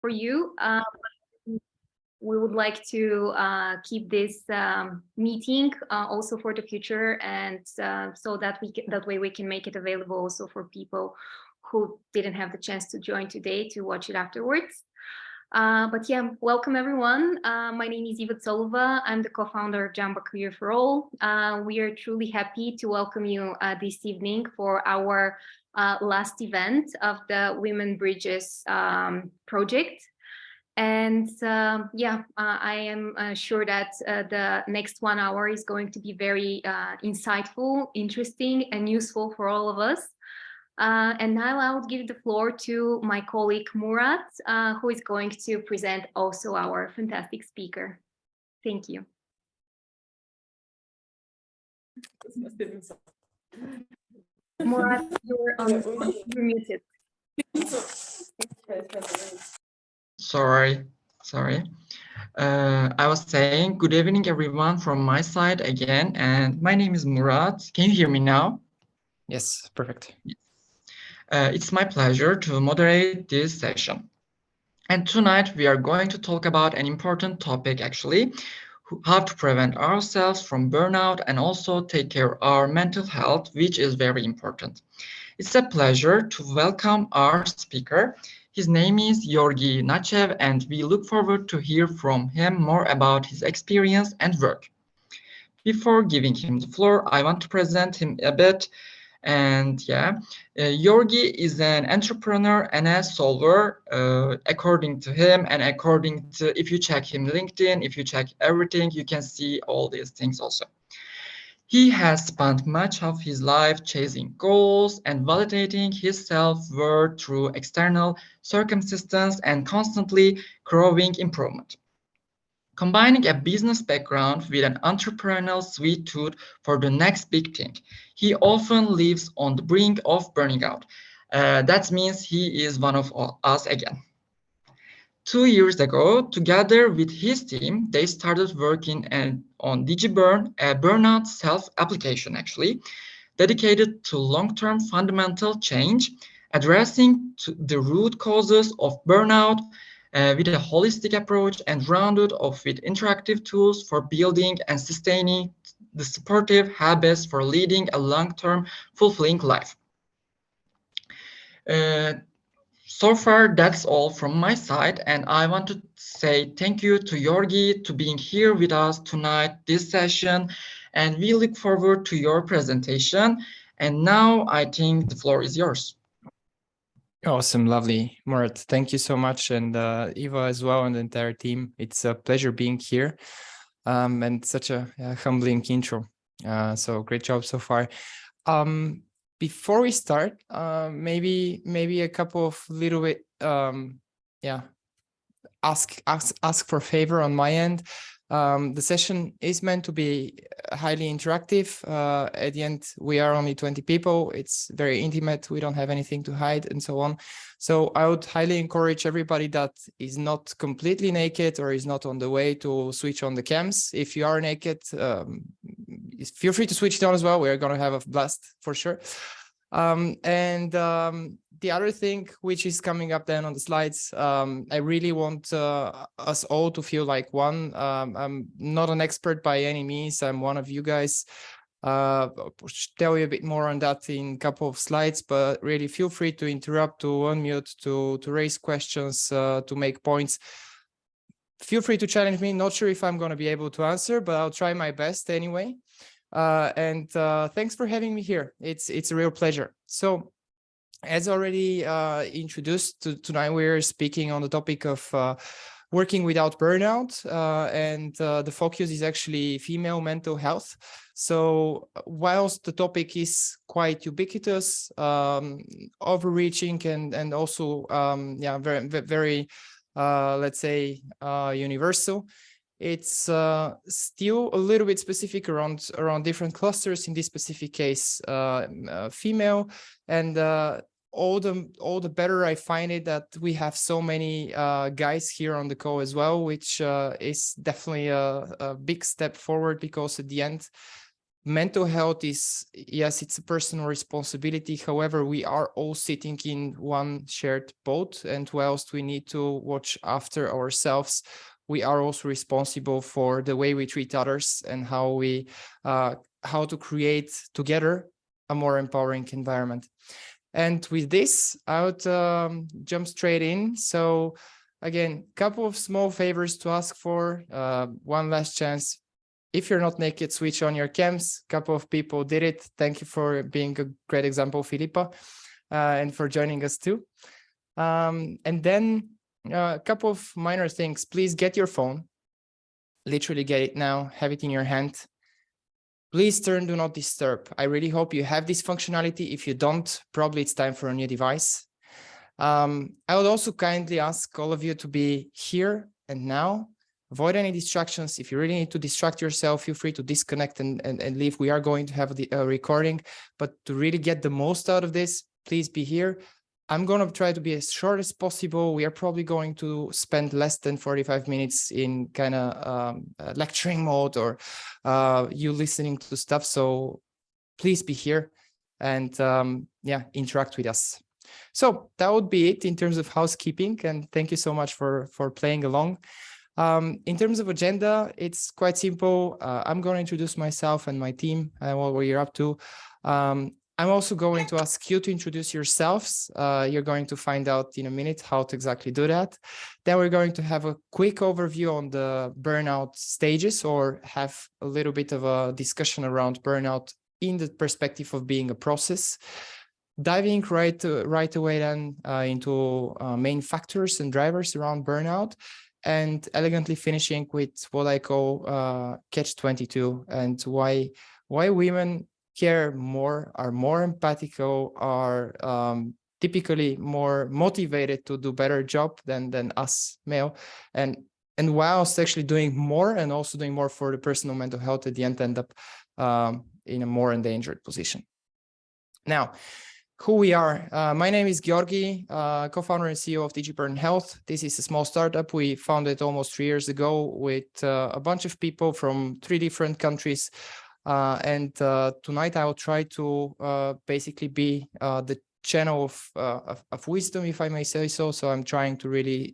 for you. We would like to keep this meeting also for the future, and so that that way we can make it available also for people who didn't have the chance to join today to watch it afterwards. But yeah, welcome everyone. My name is Eva Tsolova. I'm the co-founder of Jamba Career for All. We are truly happy to welcome you this evening for our last event of the Women Bridges project. And I am sure that the next 1 hour is going to be very insightful, interesting, and useful for all of us. And now I will give the floor to my colleague Murat, who is going to present also our fantastic speaker. Thank you. Murat, you're muted. Sorry. I was saying good evening, everyone, from my side again. And my name is Murat. Can you hear me now? Yes, perfect. It's my pleasure to moderate this session. And tonight we are going to talk about an important topic, actually, how to prevent ourselves from burnout and also take care of our mental health, which is very important. It's a pleasure to welcome our speaker. His name is Georgi Nachev, and we look forward to hear from him more about his experience and work. Before giving him the floor, I want to present him a bit. And Georgi is an entrepreneur and a solver, according to him, and according to, if you check him LinkedIn, if you check everything, you can see all these things also. He has spent much of his life chasing goals and validating his self-worth through external circumstances and constantly growing improvement. Combining a business background with an entrepreneurial sweet tooth for the next big thing, he often lives on the brink of burning out. That means he is one of us again. 2 years ago, together with his team, they started working on DigiBurn, a burnout self-application actually, dedicated to long-term fundamental change, addressing the root causes of burnout with a holistic approach and rounded off with interactive tools for building and sustaining the supportive habits for leading a long-term fulfilling life. So far, that's all from my side, and I want to say thank you to Georgi to being here with us tonight, this session, and we look forward to your presentation. And now I think the floor is yours. Awesome, lovely, Murat. Thank you so much, and Eva as well, and the entire team. It's a pleasure being here, and such a humbling intro. So great job so far. Before we start, maybe a couple of little bit, ask for a favor on my end. The session is meant to be highly interactive. At the end, we are only 20 people. It's very intimate. We don't have anything to hide and so on. So I would highly encourage everybody that is not completely naked or is not on the way to switch on the cams. If you are naked, feel free to switch it on as well. We're going to have a blast for sure. The other thing which is coming up then on the slides, I really want us all to feel like one. I'm not an expert by any means. I'm one of you guys. I'll tell you a bit more on that in a couple of slides, but really feel free to interrupt, to unmute, to raise questions, to make points. Feel free to challenge me. Not sure if I'm going to be able to answer, but I'll try my best anyway. Thanks for having me here. It's a real pleasure. So, as already introduced, tonight we're speaking on the topic of working without burnout, and the focus is actually female mental health. So whilst the topic is quite ubiquitous, overreaching, and also very let's say universal, it's still a little bit specific around different clusters, in this specific case female, and all the better I find it that we have so many guys here on the call as well, which is definitely a big step forward, because at the end mental health is, yes, it's a personal responsibility. However, we are all sitting in one shared boat, and whilst we need to watch after ourselves, we are also responsible for the way we treat others and how to create together a more empowering environment. And with this, I would jump straight in. So again, couple of small favors to ask for. One last chance. If you're not naked, switch on your cams. A couple of people did it. Thank you for being a great example, Filipa, and for joining us too. And then a couple of minor things. Please get your phone. Literally get it now. Have it in your hand. Please turn do not disturb. I really hope you have this functionality. If you don't, probably it's time for a new device. I would also kindly ask all of you to be here and now. Avoid any distractions. If you really need to distract yourself, feel free to disconnect and leave. We are going to have the recording, but to really get the most out of this, please be here. I'm going to try to be as short as possible. We are probably going to spend less than 45 minutes in kind of lecturing mode or you listening to stuff. So please be here and yeah, interact with us. So that would be it in terms of housekeeping. And thank you so much for playing along. In terms of agenda, it's quite simple. I'm going to introduce myself and my team and what we're up to. I'm also going to ask you to introduce yourselves. You're going to find out in a minute how to exactly do that. Then we're going to have a quick overview on the burnout stages, or have a little bit of a discussion around burnout in the perspective of being a process. Diving right away then into main factors and drivers around burnout, and elegantly finishing with what I call catch-22, and why women care more, are more empathic, are typically more motivated to do better job than us male, and whilst actually doing more and also doing more for the personal mental health, at the end up in a more endangered position. Now, who we are. My name is Georgi, co-founder and CEO of DigiBurn Health. This is a small startup we founded almost 3 years ago with a bunch of people from 3 different countries. And tonight I will try to basically be the channel of wisdom, if I may say so. So I'm trying to really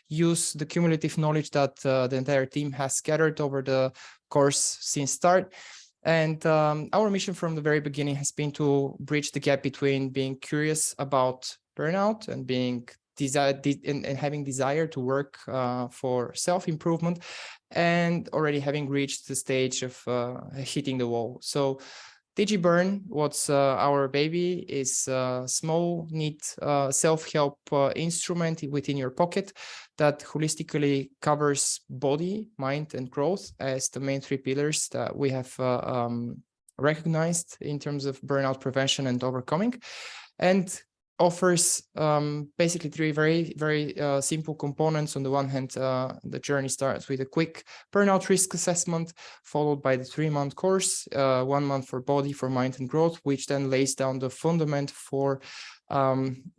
use the cumulative knowledge that the entire team has gathered over the course since start. And our mission from the very beginning has been to bridge the gap between being curious about burnout and being and having desire to work for self-improvement, and already having reached the stage of hitting the wall. So DigiBurn, what's our baby, is a small, neat self-help instrument within your pocket that holistically covers body, mind, and growth as the main 3 pillars that we have recognized in terms of burnout prevention and overcoming, and offers basically 3 very simple components. On the one hand, the journey starts with a quick burnout risk assessment, followed by the 3-month course, 1 month for body, for mind, and growth, which then lays down the fundament for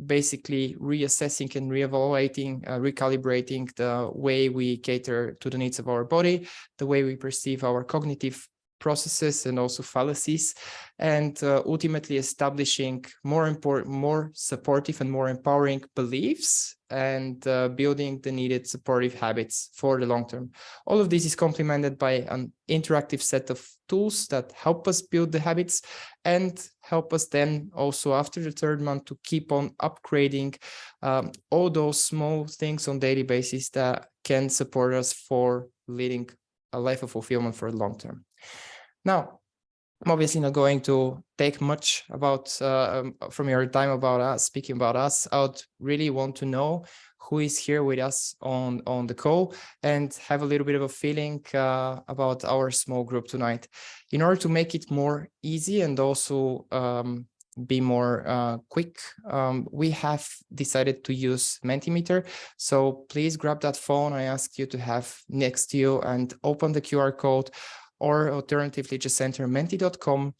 basically reassessing and reevaluating, recalibrating the way we cater to the needs of our body, the way we perceive our cognitive processes and also fallacies, and ultimately establishing more supportive and more empowering beliefs, and building the needed supportive habits for the long term. All of this is complemented by an interactive set of tools that help us build the habits and help us then also after the 3rd month to keep on upgrading all those small things on daily basis that can support us for leading a life of fulfillment for the long term. Now, I'm obviously not going to take much about from your time about us, speaking about us. I would really want to know who is here with us on the call and have a little bit of a feeling about our small group tonight. In order to make it more easy and also be more quick, we have decided to use Mentimeter. So please grab that phone I asked you to have next to you and open the QR code, or alternatively just enter menti.com,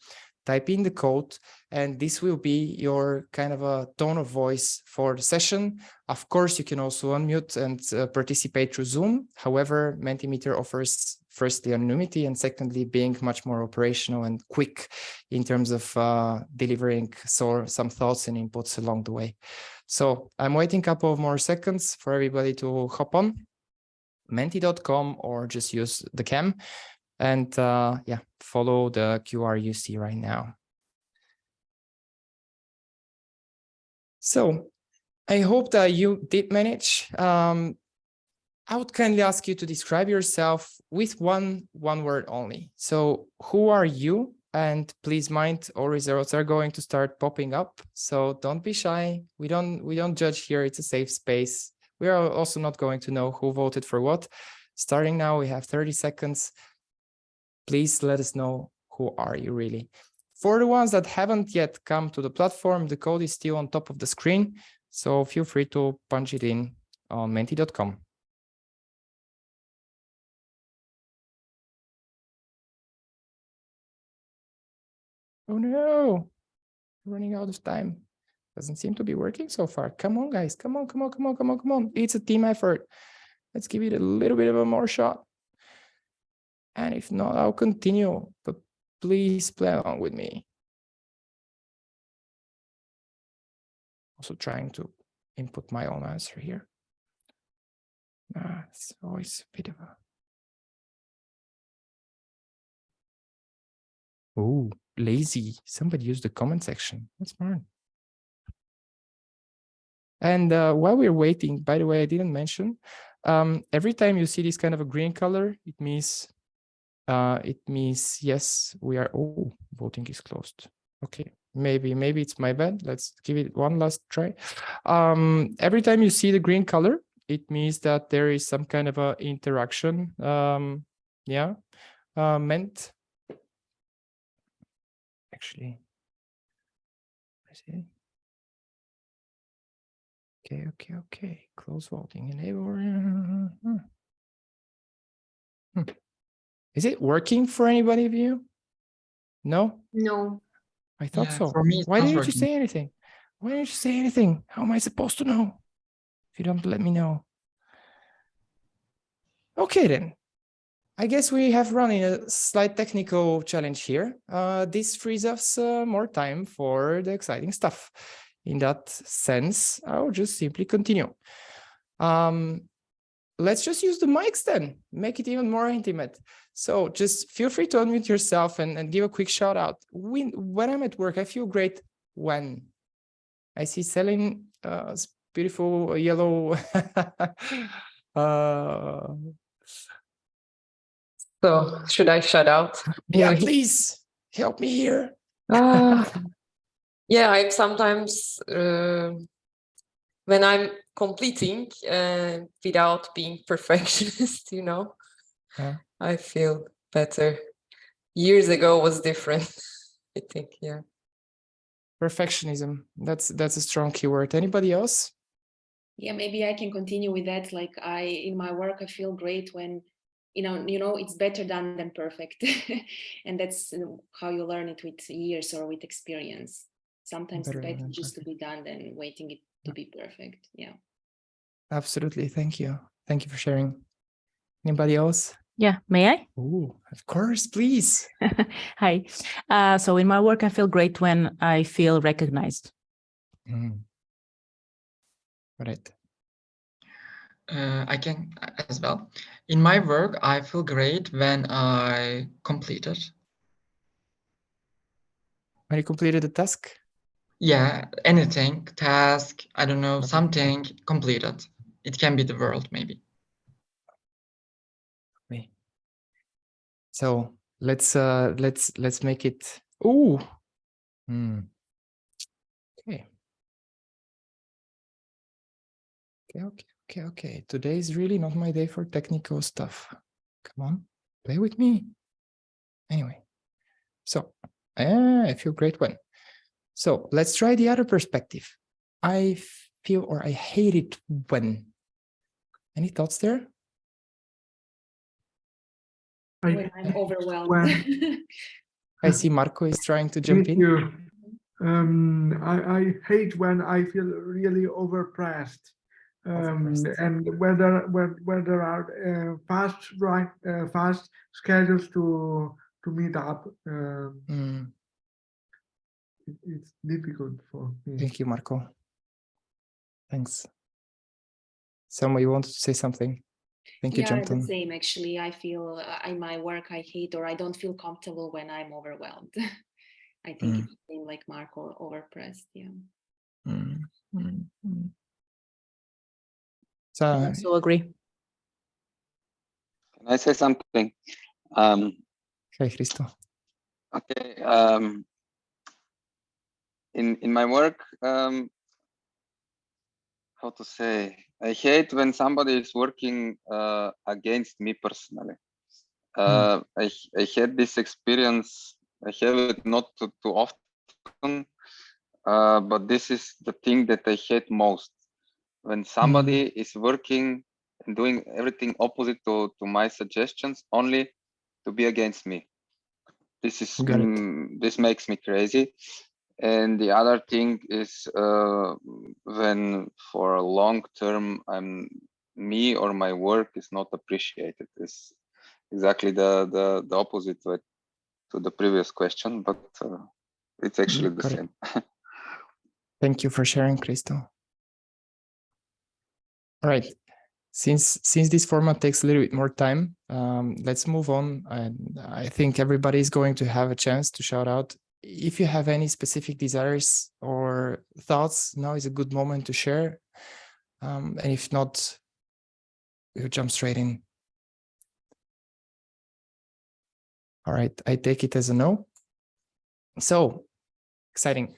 type in the code, and this will be your kind of a tone of voice for the session. Of course, you can also unmute and participate through Zoom. However, Mentimeter offers firstly anonymity, and secondly, being much more operational and quick in terms of delivering some thoughts and inputs along the way. So I'm waiting a couple of more seconds for everybody to hop on menti.com or just use the cam and yeah, follow the QR you see right now. So I hope that you did manage. I would kindly ask you to describe yourself with one word only. So who are you? And please mind, all results are going to start popping up. So don't be shy. We don't judge here. It's a safe space. We are also not going to know who voted for what. Starting now, we have 30 seconds. Please let us know who are you really. For the ones that haven't yet come to the platform, the code is still on top of the screen. So feel free to punch it in on menti.com. Oh no, running out of time. Doesn't seem to be working so far. Come on, guys. Come on, come on, come on, come on, come on. It's a team effort. Let's give it a little bit of a more shot. And if not, I'll continue, but please play along with me. Also trying to input my own answer here. It's always a bit of a... Oh, lazy. Somebody used the comment section. That's smart. And while we're waiting, by the way, I didn't mention, every time you see this kind of a green color, it means yes, we are, oh, voting is closed. Okay, maybe it's my bad. Let's give it one last try. Every time you see the green color, it means that there is some kind of a interaction. Yeah, meant. Actually, I see. Okay. Close voting. Enable. Is it working for anybody of you? No? No. I thought Yeah, so. for me, it's Why not didn't you working. say anything? Why didn't you say anything? How am I supposed to know if you don't let me know? Okay, then. I guess we have run in a slight technical challenge here. This frees us more time for the exciting stuff. In that sense, I'll just simply continue. Let's just use the mics then, make it even more intimate. So just feel free to unmute yourself and give a quick shout out. When I'm at work, I feel great when I see Celine, beautiful yellow. So should I shout out? Yeah, please help me here. Yeah, I'm sometimes when I'm completing without being perfectionist, you know, Yeah. I feel better. Years ago was different, I think. Yeah. Perfectionism. That's a strong keyword. Anybody else? Yeah, maybe I can continue with that. Like in my work, I feel great when, you know, it's better done than perfect. And that's how you learn it with years or with experience. Sometimes it's better just to be done than waiting it to be perfect. Yeah. Absolutely. Thank you. Thank you for sharing. Anybody else? Yeah, may I? Oh, of course, please. Hi. So in my work, I feel great when I feel recognized. Right. I can as well. In my work, I feel great when I completed. When you completed the task? Yeah, anything, task, I don't know, something completed. It can be the world, maybe. So let's make it. Ooh. Okay. Okay. Today is really not my day for technical stuff. Come on, play with me. Anyway, so I feel great when. So let's try the other perspective. I feel or I hate it when. Any thoughts there? When I'm overwhelmed. I see Marco is trying to jump Thank in. you. I hate when I feel really overpressed. And when there are fast schedules to meet up, it's difficult for me. Thank you, Marco. Thanks. Somebody wanted to say something? Thank you, Yeah, the Jonathan. same actually. I feel in my work I hate or I don't feel comfortable when I'm overwhelmed. I think it's the same like Marco, overpressed. Yeah. So, I also agree. Can I say something? okay, Christo. Okay. In my work, how to say, I hate when somebody is working against me personally. I had this experience. I have it not too often, but this is the thing that I hate most. When somebody is working and doing everything opposite to my suggestions, only to be against me. This is this makes me crazy. And the other thing is when for a long term me or my work is not appreciated. Is exactly the opposite to the previous question, but it's actually the same. Thank you for sharing, Christo. All right. Since this format takes a little bit more time, let's move on. And I think everybody is going to have a chance to shout out. If you have any specific desires or thoughts, now is a good moment to share. And if not, we'll jump straight in. All right, I take it as a no. So exciting.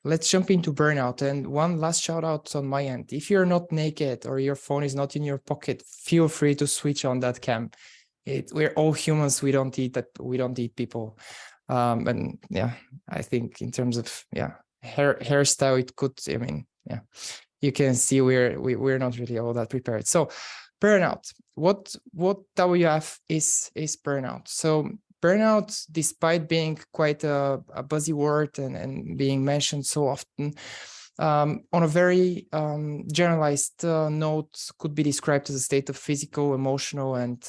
Let's jump into burnout. And one last shout out on my end. If you're not naked or your phone is not in your pocket, feel free to switch on that cam. We're all humans. We don't eat that. We don't eat people. And yeah, I think in terms of hairstyle, it could. I mean, yeah, you can see we're not really all that prepared. So burnout. What WF is burnout? So burnout, despite being quite a buzzy word and being mentioned so often, on a very generalized note, could be described as a state of physical, emotional, and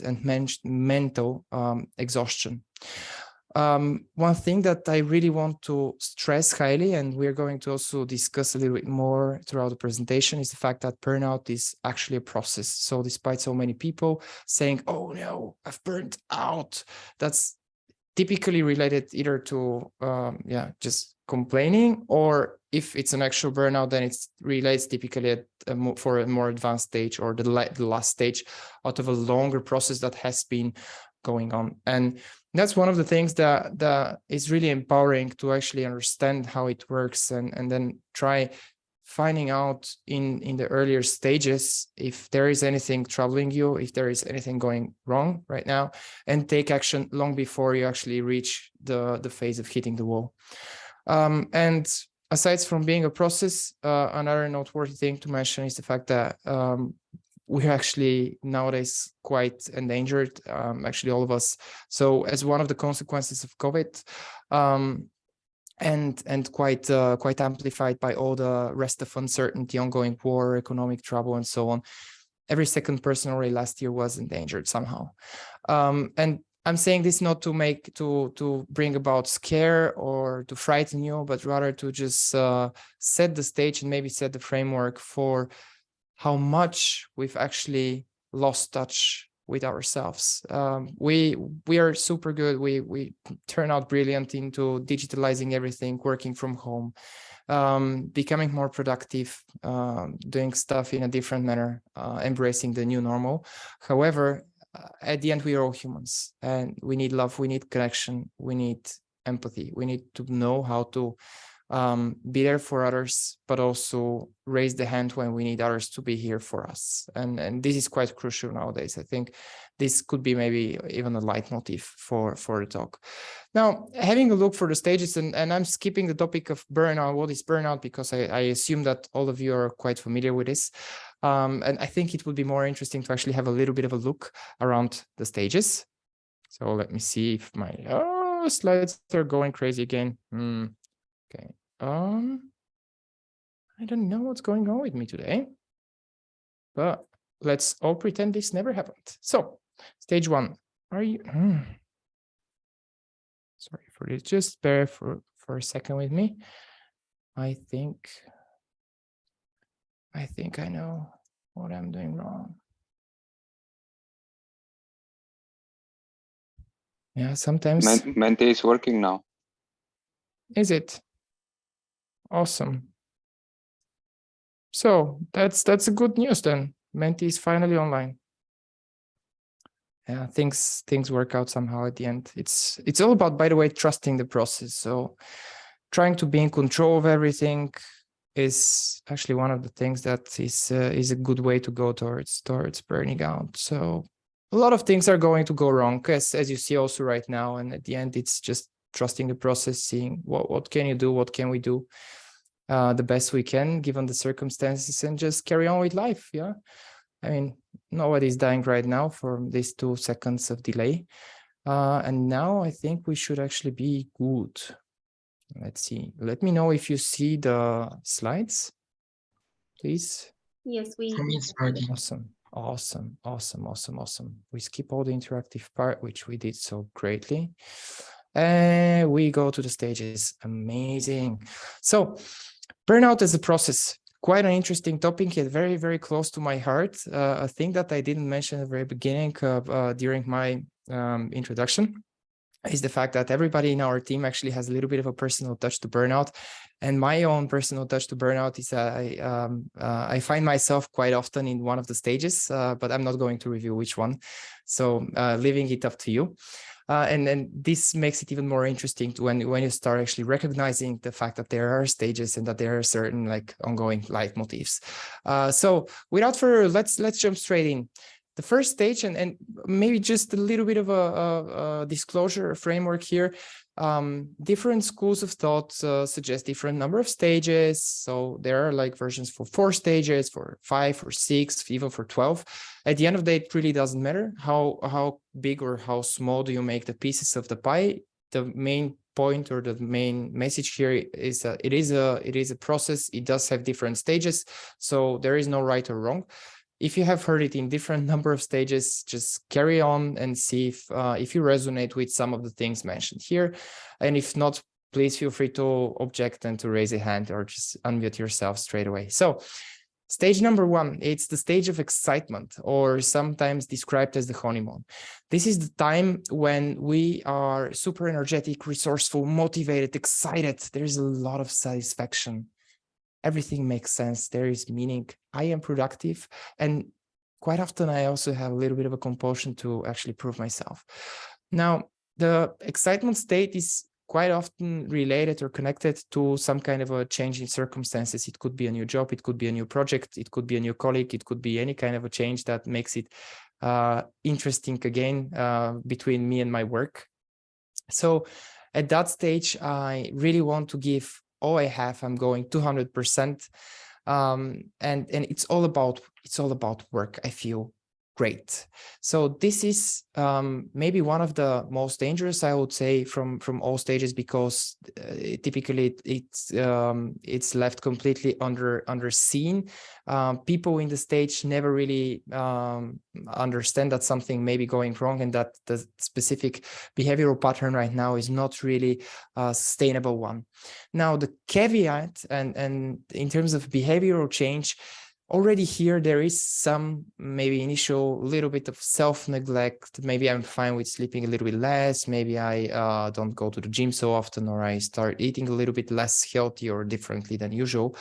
mental exhaustion. One thing that I really want to stress highly, and we're going to also discuss a little bit more throughout the presentation, is the fact that burnout is actually a process. So despite so many people saying, oh no, I've burnt out, that's typically related either to just complaining, or if it's an actual burnout, then it relates typically for a more advanced stage or the last stage out of a longer process that has been going on. And that's one of the things that is really empowering to actually understand how it works and then try finding out in the earlier stages if there is anything troubling you, if there is anything going wrong right now, and take action long before you actually reach the phase of hitting the wall. And aside from being a process, another noteworthy thing to mention is the fact that we're actually nowadays quite endangered, actually all of us. So as one of the consequences of COVID, and quite amplified by all the rest of uncertainty, ongoing war, economic trouble, and so on, every second person already last year was endangered somehow. And I'm saying this not to bring about scare or to frighten you, but rather to just set the stage and maybe set the framework for how much we've actually lost touch with ourselves. We are super good. We turn out brilliant into digitalizing everything, working from home, becoming more productive, doing stuff in a different manner, embracing the new normal. However, at the end, we are all humans and we need love, we need connection, we need empathy. We need to know how to be there for others, but also raise the hand when we need others to be here for us. And this is quite crucial nowadays. I think this could be maybe even a leitmotif for the talk. Now, having a look for the stages, and I'm skipping the topic of burnout. What is burnout? Because I assume that all of you are quite familiar with this. And I think it would be more interesting to actually have a little bit of a look around the stages. So let me see if my... Oh, slides are going crazy again. Okay. I don't know what's going on with me today, but let's all pretend this never happened. So, stage 1. Are you? Sorry for this. Just bear for a second with me. I think I know what I'm doing wrong. Yeah, sometimes. Menti is working now. Is it? Awesome. So that's a good news then. Menti is finally online. Yeah, things work out somehow at the end. It's all about, by the way, trusting the process. So trying to be in control of everything is actually one of the things that is a good way to go towards burning out. So a lot of things are going to go wrong, as you see also right now. And at the end, it's just trusting the process, seeing what can you do, what can we do the best we can given the circumstances, and just carry on with life. Yeah, I mean, nobody's dying right now from these 2 seconds of delay. And now I think we should actually be good. Let's see. Let me know if you see the slides, please. Yes, we. For me, it's working. Awesome. We skip all the interactive part, which we did so greatly. And we go to the stages. Amazing. So burnout as a process, quite an interesting topic, yet very, very close to my heart. A thing that I didn't mention at the very beginning during my introduction is the fact that everybody in our team actually has a little bit of a personal touch to burnout. And my own personal touch to burnout is I find myself quite often in one of the stages, but I'm not going to reveal which one. So leaving it up to you. And then this makes it even more interesting when you start actually recognizing the fact that there are stages and that there are certain like ongoing leitmotifs. So without further, let's jump straight in. The first stage, and maybe just a little bit of a disclosure framework here. Different schools of thought suggest different number of stages. So there are like versions for 4 stages, for 5 or 6, even for 12. At the end of the day, it really doesn't matter how big or how small do you make the pieces of the pie. The main point or the main message here is that it is a process. It does have different stages, so there is no right or wrong. If you have heard it in different number of stages, just carry on and see if you resonate with some of the things mentioned here. And if not, please feel free to object and to raise a hand or just unmute yourself straight away. So stage number 1, it's the stage of excitement, or sometimes described as the honeymoon. This is the time when we are super energetic, resourceful, motivated, excited. There's a lot of satisfaction. Everything makes sense. There is meaning. I am productive. And quite often I also have a little bit of a compulsion to actually prove myself. Now, the excitement state is quite often related or connected to some kind of a change in circumstances. It could be a new job. It could be a new project. It could be a new colleague. It could be any kind of a change that makes it interesting again between me and my work. So at that stage, I really want to give all I have. I'm going 200%, and it's all about work. I feel great. So this is maybe one of the most dangerous, I would say, from all stages, because typically it's left completely underseen. People in the stage never really understand that something may be going wrong, and that the specific behavioral pattern right now is not really a sustainable one. Now, the caveat and in terms of behavioral change, already here, there is some maybe initial little bit of self-neglect. Maybe I'm fine with sleeping a little bit less. Maybe I don't go to the gym so often, or I start eating a little bit less healthy or differently than usual.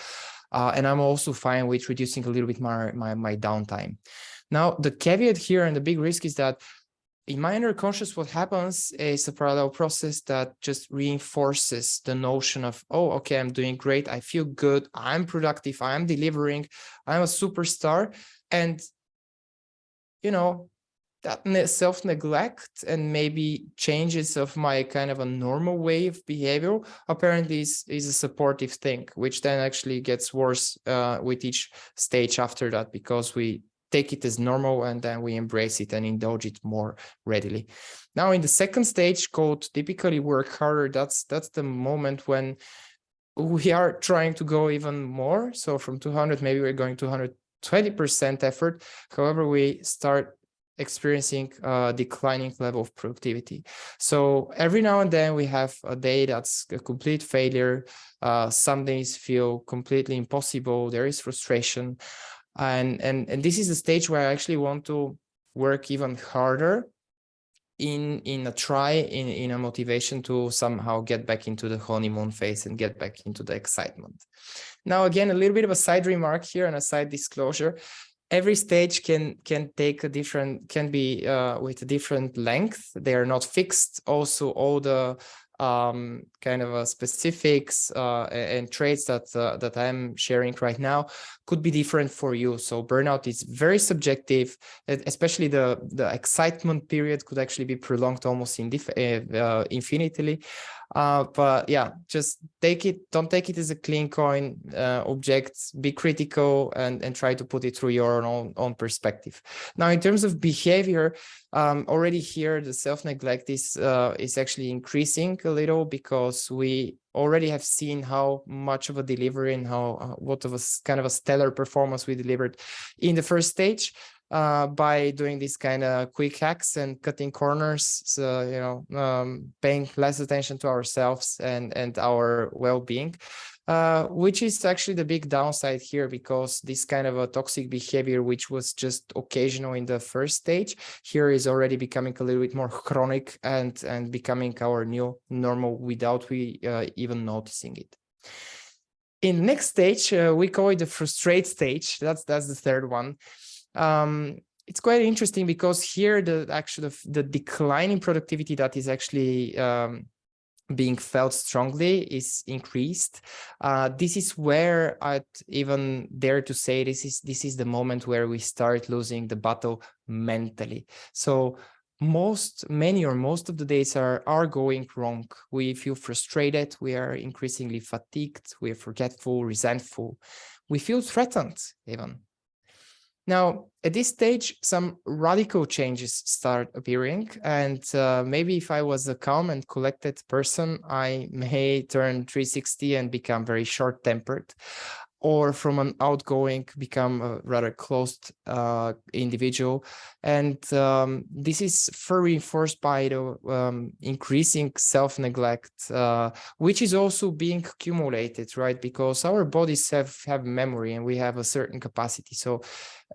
And I'm also fine with reducing a little bit my downtime. Now, the caveat here and the big risk is that in my inner conscious, what happens is a parallel process that just reinforces the notion of, oh, okay, I'm doing great. I feel good. I'm productive. I'm delivering. I'm a superstar. And, you know, that self-neglect and maybe changes of my kind of a normal way of behavior apparently is a supportive thing, which then actually gets worse with each stage after that, because we take it as normal, and then we embrace it and indulge it more readily. Now in the second stage, called typically work harder, that's the moment when we are trying to go even more. So from 200, maybe we're going to 120% effort. However, we start experiencing a declining level of productivity. So every now and then we have a day that's a complete failure. Some days feel completely impossible. There is frustration. And this is a stage where I actually want to work even harder in a motivation to somehow get back into the honeymoon phase and get back into the excitement. Now, again, a little bit of a side remark here and a side disclosure. Every stage can take a different, can be with a different length. They are not fixed. Also, all the kind of specifics and traits that I'm sharing right now could be different for you. So burnout is very subjective, especially the excitement period could actually be prolonged almost infinitely. But yeah, just don't take it as a clean coin object, be critical and try to put it through your own perspective. Now, in terms of behavior, already here, the self-neglect is actually increasing a little, because we already have seen how much of a delivery and what of a kind of a stellar performance we delivered in the first stage. By doing these kind of quick hacks and cutting corners, so paying less attention to ourselves and our well-being, which is actually the big downside here, because this kind of a toxic behavior, which was just occasional in the first stage, here is already becoming a little bit more chronic and becoming our new normal without we even noticing it. In the next stage, we call it the frustrate stage. That's the third one. It's quite interesting, because here the decline in productivity that is actually being felt strongly is increased. This is where I'd even dare to say this is the moment where we start losing the battle mentally. So many or most of the days are going wrong. We feel frustrated, we are increasingly fatigued, we are forgetful, resentful, we feel threatened even. Now, at this stage, some radical changes start appearing, and maybe if I was a calm and collected person, I may turn 360 and become very short-tempered, or from an outgoing become a rather closed individual. And this is further reinforced by the increasing self-neglect, which is also being accumulated, right? Because our bodies have memory and we have a certain capacity. So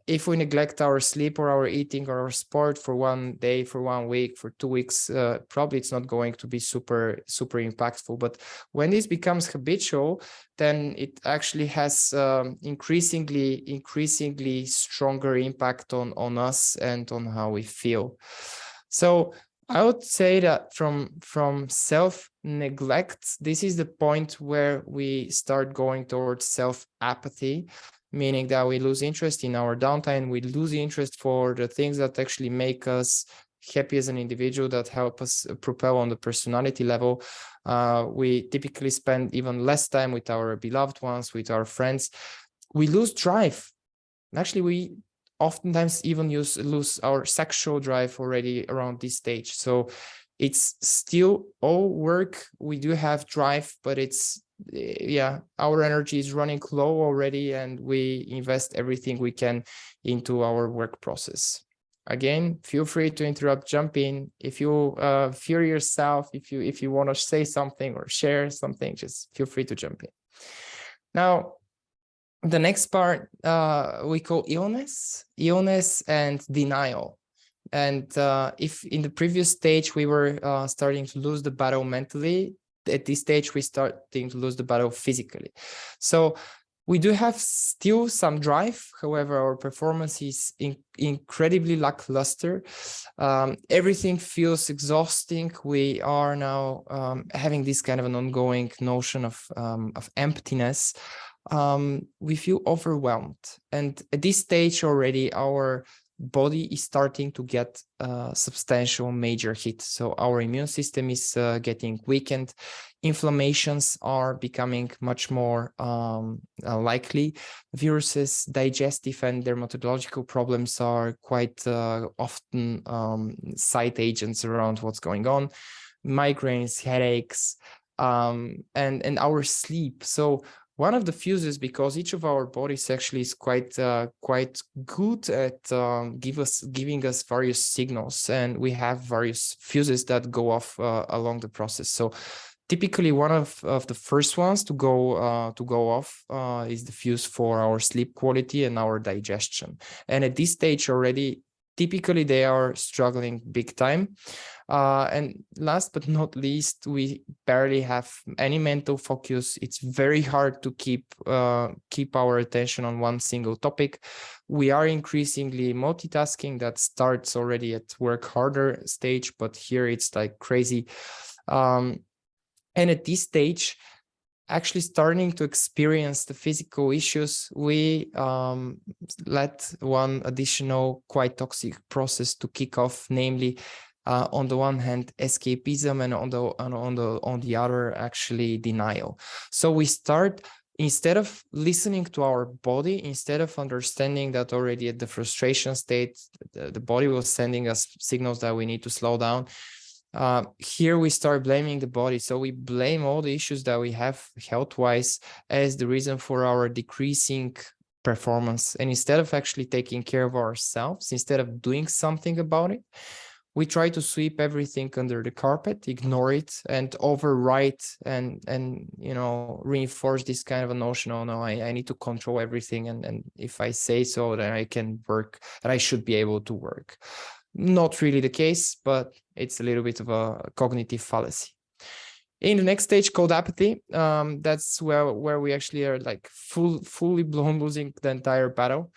if we neglect our sleep or our eating or our sport for 1 day, for 1 week, for 2 weeks, probably it's not going to be super impactful. But when this becomes habitual, then it actually has increasingly stronger impact on us and on how we feel. So I would say that from self-neglect, this is the point where we start going towards self-apathy, meaning that we lose interest in our downtime, we lose interest for the things that actually make us happy as an individual, that help us propel on the personality level. We typically spend even less time with our beloved ones, with our friends. We lose drive. Actually, we oftentimes even lose our sexual drive already around this stage. So it's still all work. We do have drive, but our energy is running low already, and we invest everything we can into our work process. Again, feel free to interrupt, jump in. If you fear yourself, if you want to say something or share something, just feel free to jump in. Now, the next part we call illness and denial. And if in the previous stage we were starting to lose the battle mentally, at this stage we're starting to lose the battle physically. So we do have still some drive. However, our performance is incredibly lackluster. Everything feels exhausting. We are now having this kind of an ongoing notion of emptiness. We feel overwhelmed. And at this stage already, our body is starting to get substantial major hit. So our immune system is getting weakened. Inflammations are becoming much more likely. Viruses, digestive and dermatological problems are quite often side agents around what's going on. Migraines, headaches, and our sleep. So one of the fuses, because each of our bodies actually is quite good at giving us various signals, and we have various fuses that go off along the process. So typically one of the first ones to go off is the fuse for our sleep quality and our digestion. And at this stage already, typically they are struggling big time. And last but not least, we barely have any mental focus. It's very hard to keep our attention on one single topic. We are increasingly multitasking. That starts already at work harder stage, but here it's like crazy. And at this stage, actually starting to experience the physical issues, we let one additional quite toxic process to kick off, namely, on the one hand, escapism, and on the other, actually denial. So we start, instead of listening to our body, instead of understanding that already at the frustration state, the body was sending us signals that we need to slow down. Here we start blaming the body. So we blame all the issues that we have health-wise as the reason for our decreasing performance. And instead of actually taking care of ourselves, instead of doing something about it, we try to sweep everything under the carpet, ignore it, and overwrite and reinforce this kind of a notion. Oh no, I need to control everything, and if I say so, then I can work, that I should be able to work. Not really the case, but it's a little bit of a cognitive fallacy. In the next stage called apathy, that's where we actually are like fully blown losing the entire battle.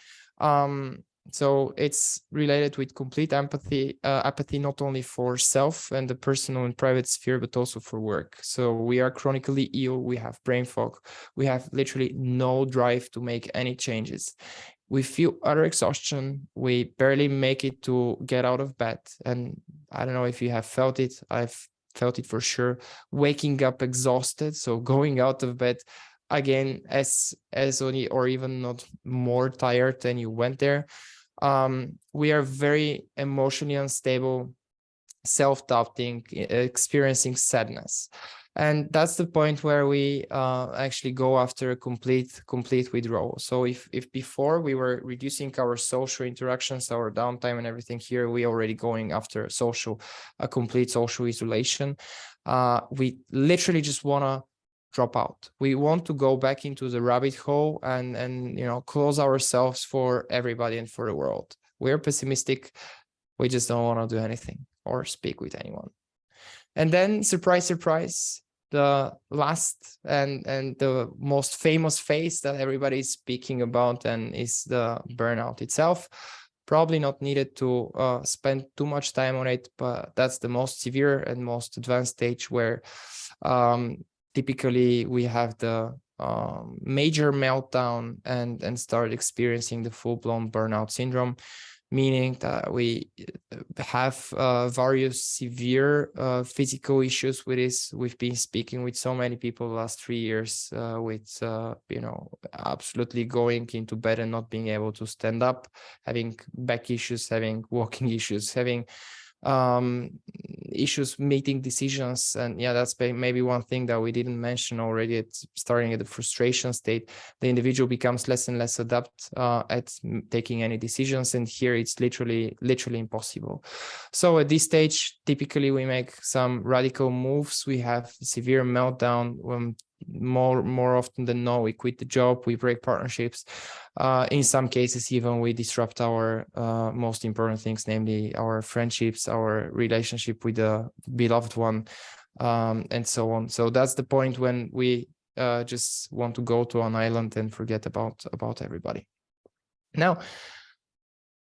So it's related with complete apathy, not only for self and the personal and private sphere, but also for work. So we are chronically ill, we have brain fog, we have literally no drive to make any changes. We feel utter exhaustion, we barely make it to get out of bed. And I don't know if you have felt it, I've felt it for sure, waking up exhausted, so going out of bed again as only or even not more tired than you went there. We are very emotionally unstable, self-doubting, experiencing sadness. And that's the point where we actually go after a complete withdrawal. So if before we were reducing our social interactions, our downtime and everything, here we already going after a complete social isolation. We literally just want to drop out. We want to go back into the rabbit hole and close ourselves for everybody and for the world. We're pessimistic. We just don't want to do anything or speak with anyone. And then, surprise, surprise, the last and the most famous phase that everybody is speaking about and is the burnout itself. Probably not needed to spend too much time on it, but that's the most severe and most advanced stage where typically we have the major meltdown and start experiencing the full-blown burnout syndrome, meaning that we have various severe physical issues with this. We've been speaking with so many people the last 3 years with, absolutely going into bed and not being able to stand up, having back issues, having walking issues, having issues making decisions. And yeah, that's maybe one thing that we didn't mention already. It's starting at the frustration state. The individual becomes less and less adept at taking any decisions, and here it's literally impossible. So at this stage, typically we make some radical moves. We have severe meltdown. More often than not, we quit the job, we break partnerships. In some cases, even we disrupt our most important things, namely our friendships, our relationship with the beloved one, and so on. So that's the point when we just want to go to an island and forget about everybody. Now,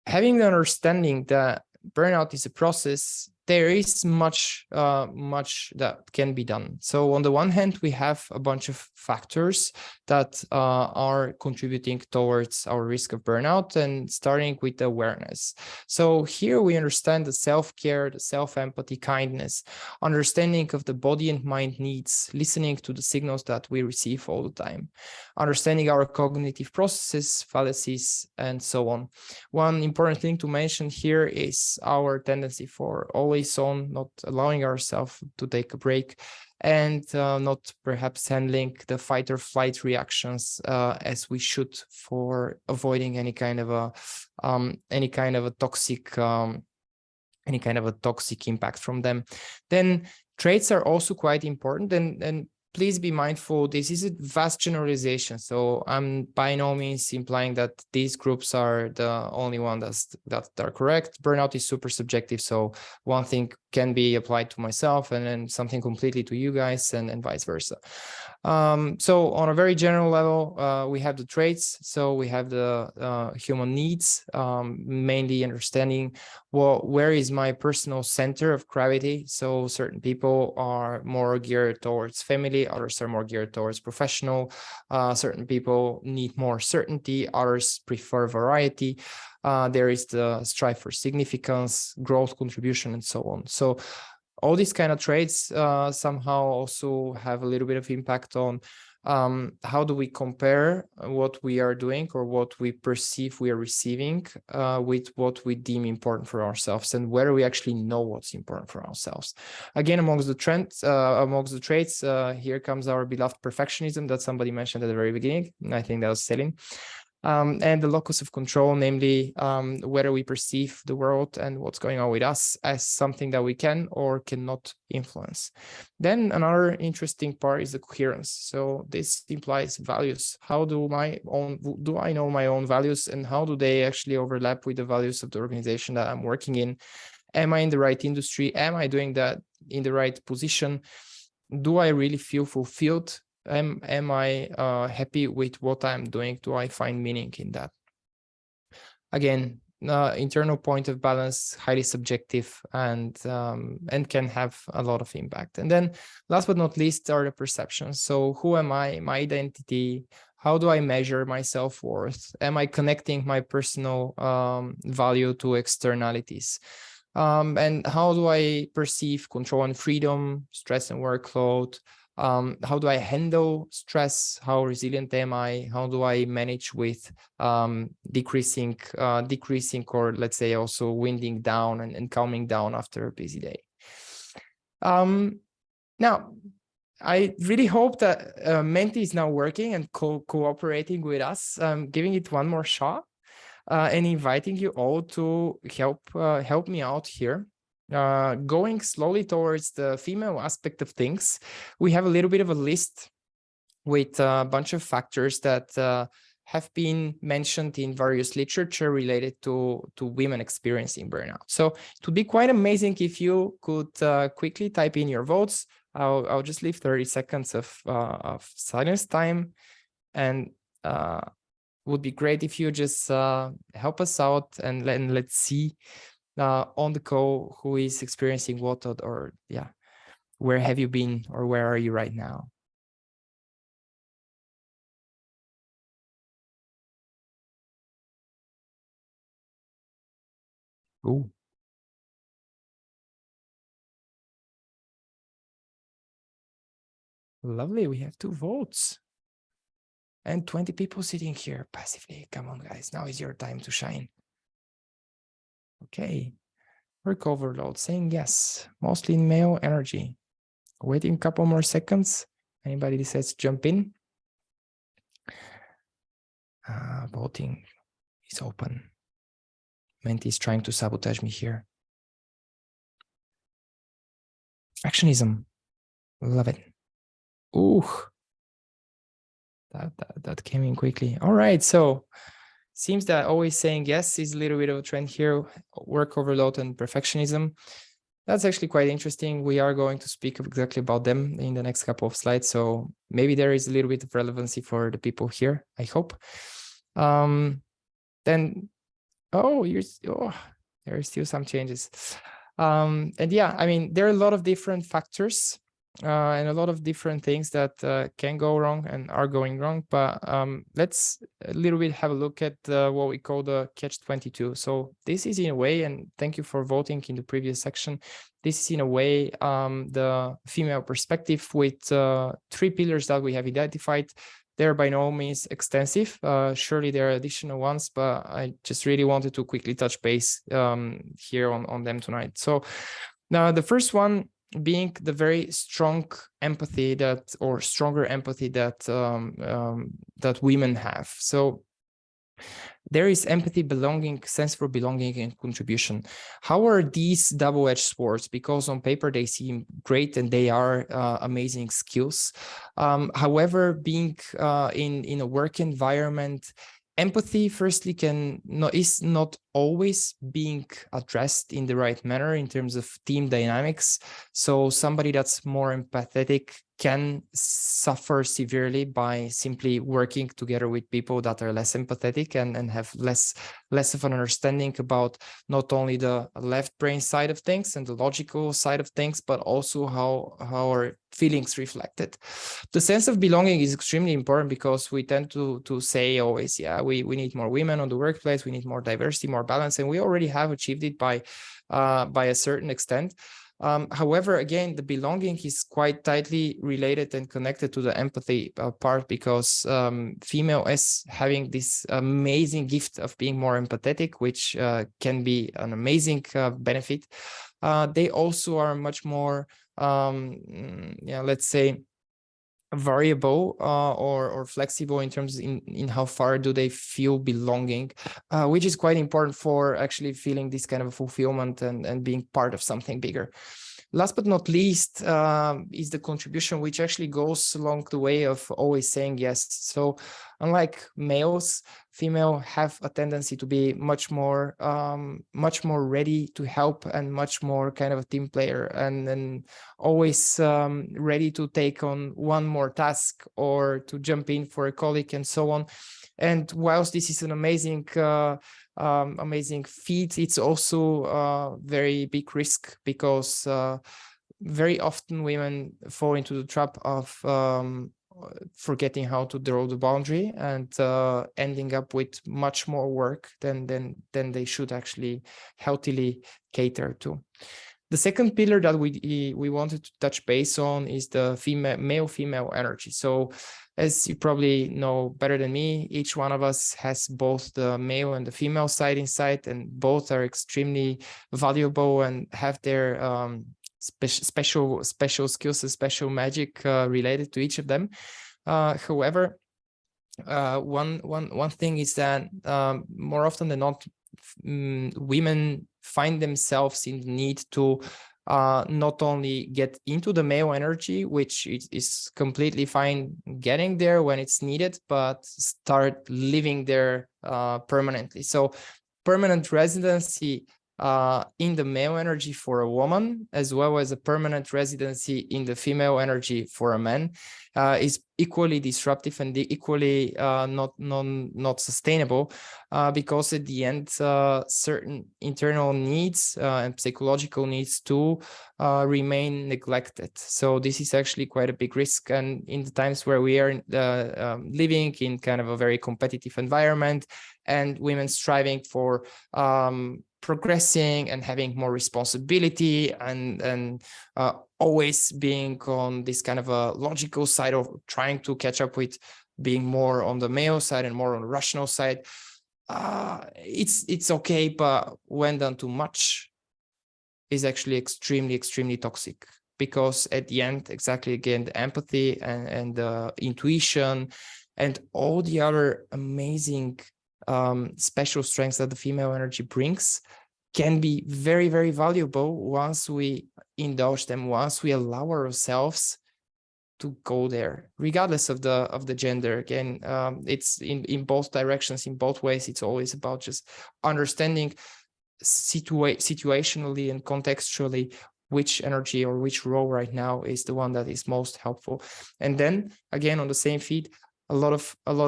having the understanding that burnout is a process, there is much that can be done. So on the one hand, we have a bunch of factors that are contributing towards our risk of burnout, and starting with awareness. So here we understand the self-care, the self-empathy, kindness, understanding of the body and mind needs, listening to the signals that we receive all the time, understanding our cognitive processes, fallacies, and so on. One important thing to mention here is our tendency for always on, not allowing ourselves to take a break, and not perhaps handling the fight or flight reactions as we should, for avoiding any kind of a toxic impact from them. Then traits are also quite important, and please be mindful, this is a vast generalization. So I'm by no means implying that these groups are the only one that are correct. Burnout is super subjective. So one thing can be applied to myself and then something completely to you guys, and vice versa. So on a very general level, we have the traits. So we have the human needs, mainly understanding where is my personal center of gravity. So certain people are more geared towards family, others are more geared towards professional. Certain people need more certainty, others prefer variety. There is the strive for significance, growth, contribution, and so on. So all these kind of traits somehow also have a little bit of impact on how do we compare what we are doing or what we perceive we are receiving with what we deem important for ourselves, and whether we actually know what's important for ourselves. Again, amongst the traits, here comes our beloved perfectionism that somebody mentioned at the very beginning. And I think that was Celine. And the locus of control, namely whether we perceive the world and what's going on with us as something that we can or cannot influence. Then another interesting part is the coherence. So this implies values. How do I know my own values, and how do they actually overlap with the values of the organization that I'm working in? Am I in the right industry? Am I doing that in the right position? Do I really feel fulfilled? Am I happy with what I'm doing? Do I find meaning in that? Again, internal point of balance, highly subjective, and can have a lot of impact. And then last but not least are the perceptions. So who am I? My identity. How do I measure my self-worth? Am I connecting my personal value to externalities? And how do I perceive control and freedom, stress and workload? How do I handle stress? How resilient am I? How do I manage with decreasing or let's say also winding down and calming down after a busy day? Now, I really hope that Menti is now working and cooperating with us. Giving it one more shot and inviting you all to help me out here. Going slowly towards the female aspect of things, we have a little bit of a list with a bunch of factors that have been mentioned in various literature related to women experiencing burnout. So it would be quite amazing if you could quickly type in your votes. I'll just leave 30 seconds of silence time, and would be great if you just help us out and let's see on the call who is experiencing what, or yeah, where have you been or where are you right now? Ooh. Lovely, we have 2 votes and 20 people sitting here passively. Come on, guys, now is your time to shine. Okay, work overload, saying yes, mostly in male energy. Waiting a couple more seconds. Anybody decides to jump in? Voting is open. Menti is trying to sabotage me here. Perfectionism, love it. Ooh, that came in quickly. All right, so seems that always saying yes is a little bit of a trend here. Work overload and perfectionism. That's actually quite interesting. We are going to speak exactly about them in the next couple of slides. So maybe there is a little bit of relevancy for the people here, I hope. Then, there are still some changes. And yeah, I mean, there are a lot of different factors and a lot of different things that can go wrong and are going wrong. But let's a little bit have a look at what we call the catch-22. So this is in a way, and thank you for voting in the previous section. This is in a way the female perspective with 3 pillars that we have identified. They're by no means extensive. Surely there are additional ones, but I just really wanted to quickly touch base here on them tonight. So now the first one being the very strong empathy that, or stronger empathy that that women have. So there is empathy, belonging, sense for belonging, and contribution. How are these double-edged swords? Because on paper they seem great and they are amazing skills. However, being in a work environment, empathy firstly is not always being addressed in the right manner in terms of team dynamics. So somebody that's more empathetic can suffer severely by simply working together with people that are less empathetic and have less of an understanding about not only the left brain side of things and the logical side of things, but also how our feelings reflected. The sense of belonging is extremely important because we tend to say always, yeah, we need more women on the workplace, we need more diversity, more balance, and we already have achieved it by a certain extent. However, again, the belonging is quite tightly related and connected to the empathy part, because female is having this amazing gift of being more empathetic, which can be an amazing benefit. They also are much more, let's say, variable or flexible in terms in how far do they feel belonging, which is quite important for actually feeling this kind of fulfillment and being part of something bigger. Last but not least is the contribution, which actually goes along the way of always saying yes. So unlike males, female have a tendency to be much more ready to help and much more kind of a team player and always ready to take on one more task or to jump in for a colleague and so on. And whilst this is an amazing feat, it's also a very big risk, because very often women fall into the trap of forgetting how to draw the boundary and ending up with much more work than they should actually healthily cater to. The second pillar that we wanted to touch base on is the male-female energy. So as you probably know better than me, each one of us has both the male and the female side inside, and both are extremely valuable and have their special skills and special magic related to each of them. However, one thing is that more often than not, women find themselves in the need to not only get into the male energy, which is completely fine getting there when it's needed, but start living there permanently. So permanent residency in the male energy for a woman, as well as a permanent residency in the female energy for a man, is equally disruptive and equally not sustainable, because at the end, certain internal needs and psychological needs too remain neglected. So this is actually quite a big risk. And in the times where we are living in kind of a very competitive environment, and women striving for progressing and having more responsibility and always being on this kind of a logical side of trying to catch up with being more on the male side and more on the rational side, it's okay, but when done too much is actually extremely toxic, because at the end, exactly again, the empathy and the intuition and all the other amazing special strengths that the female energy brings can be very valuable once we indulge them, once we allow ourselves to go there, regardless of the gender. Again, it's in both directions, in both ways. It's always about just understanding situationally and contextually which energy or which role right now is the one that is most helpful. And then again, on the same feed, a lot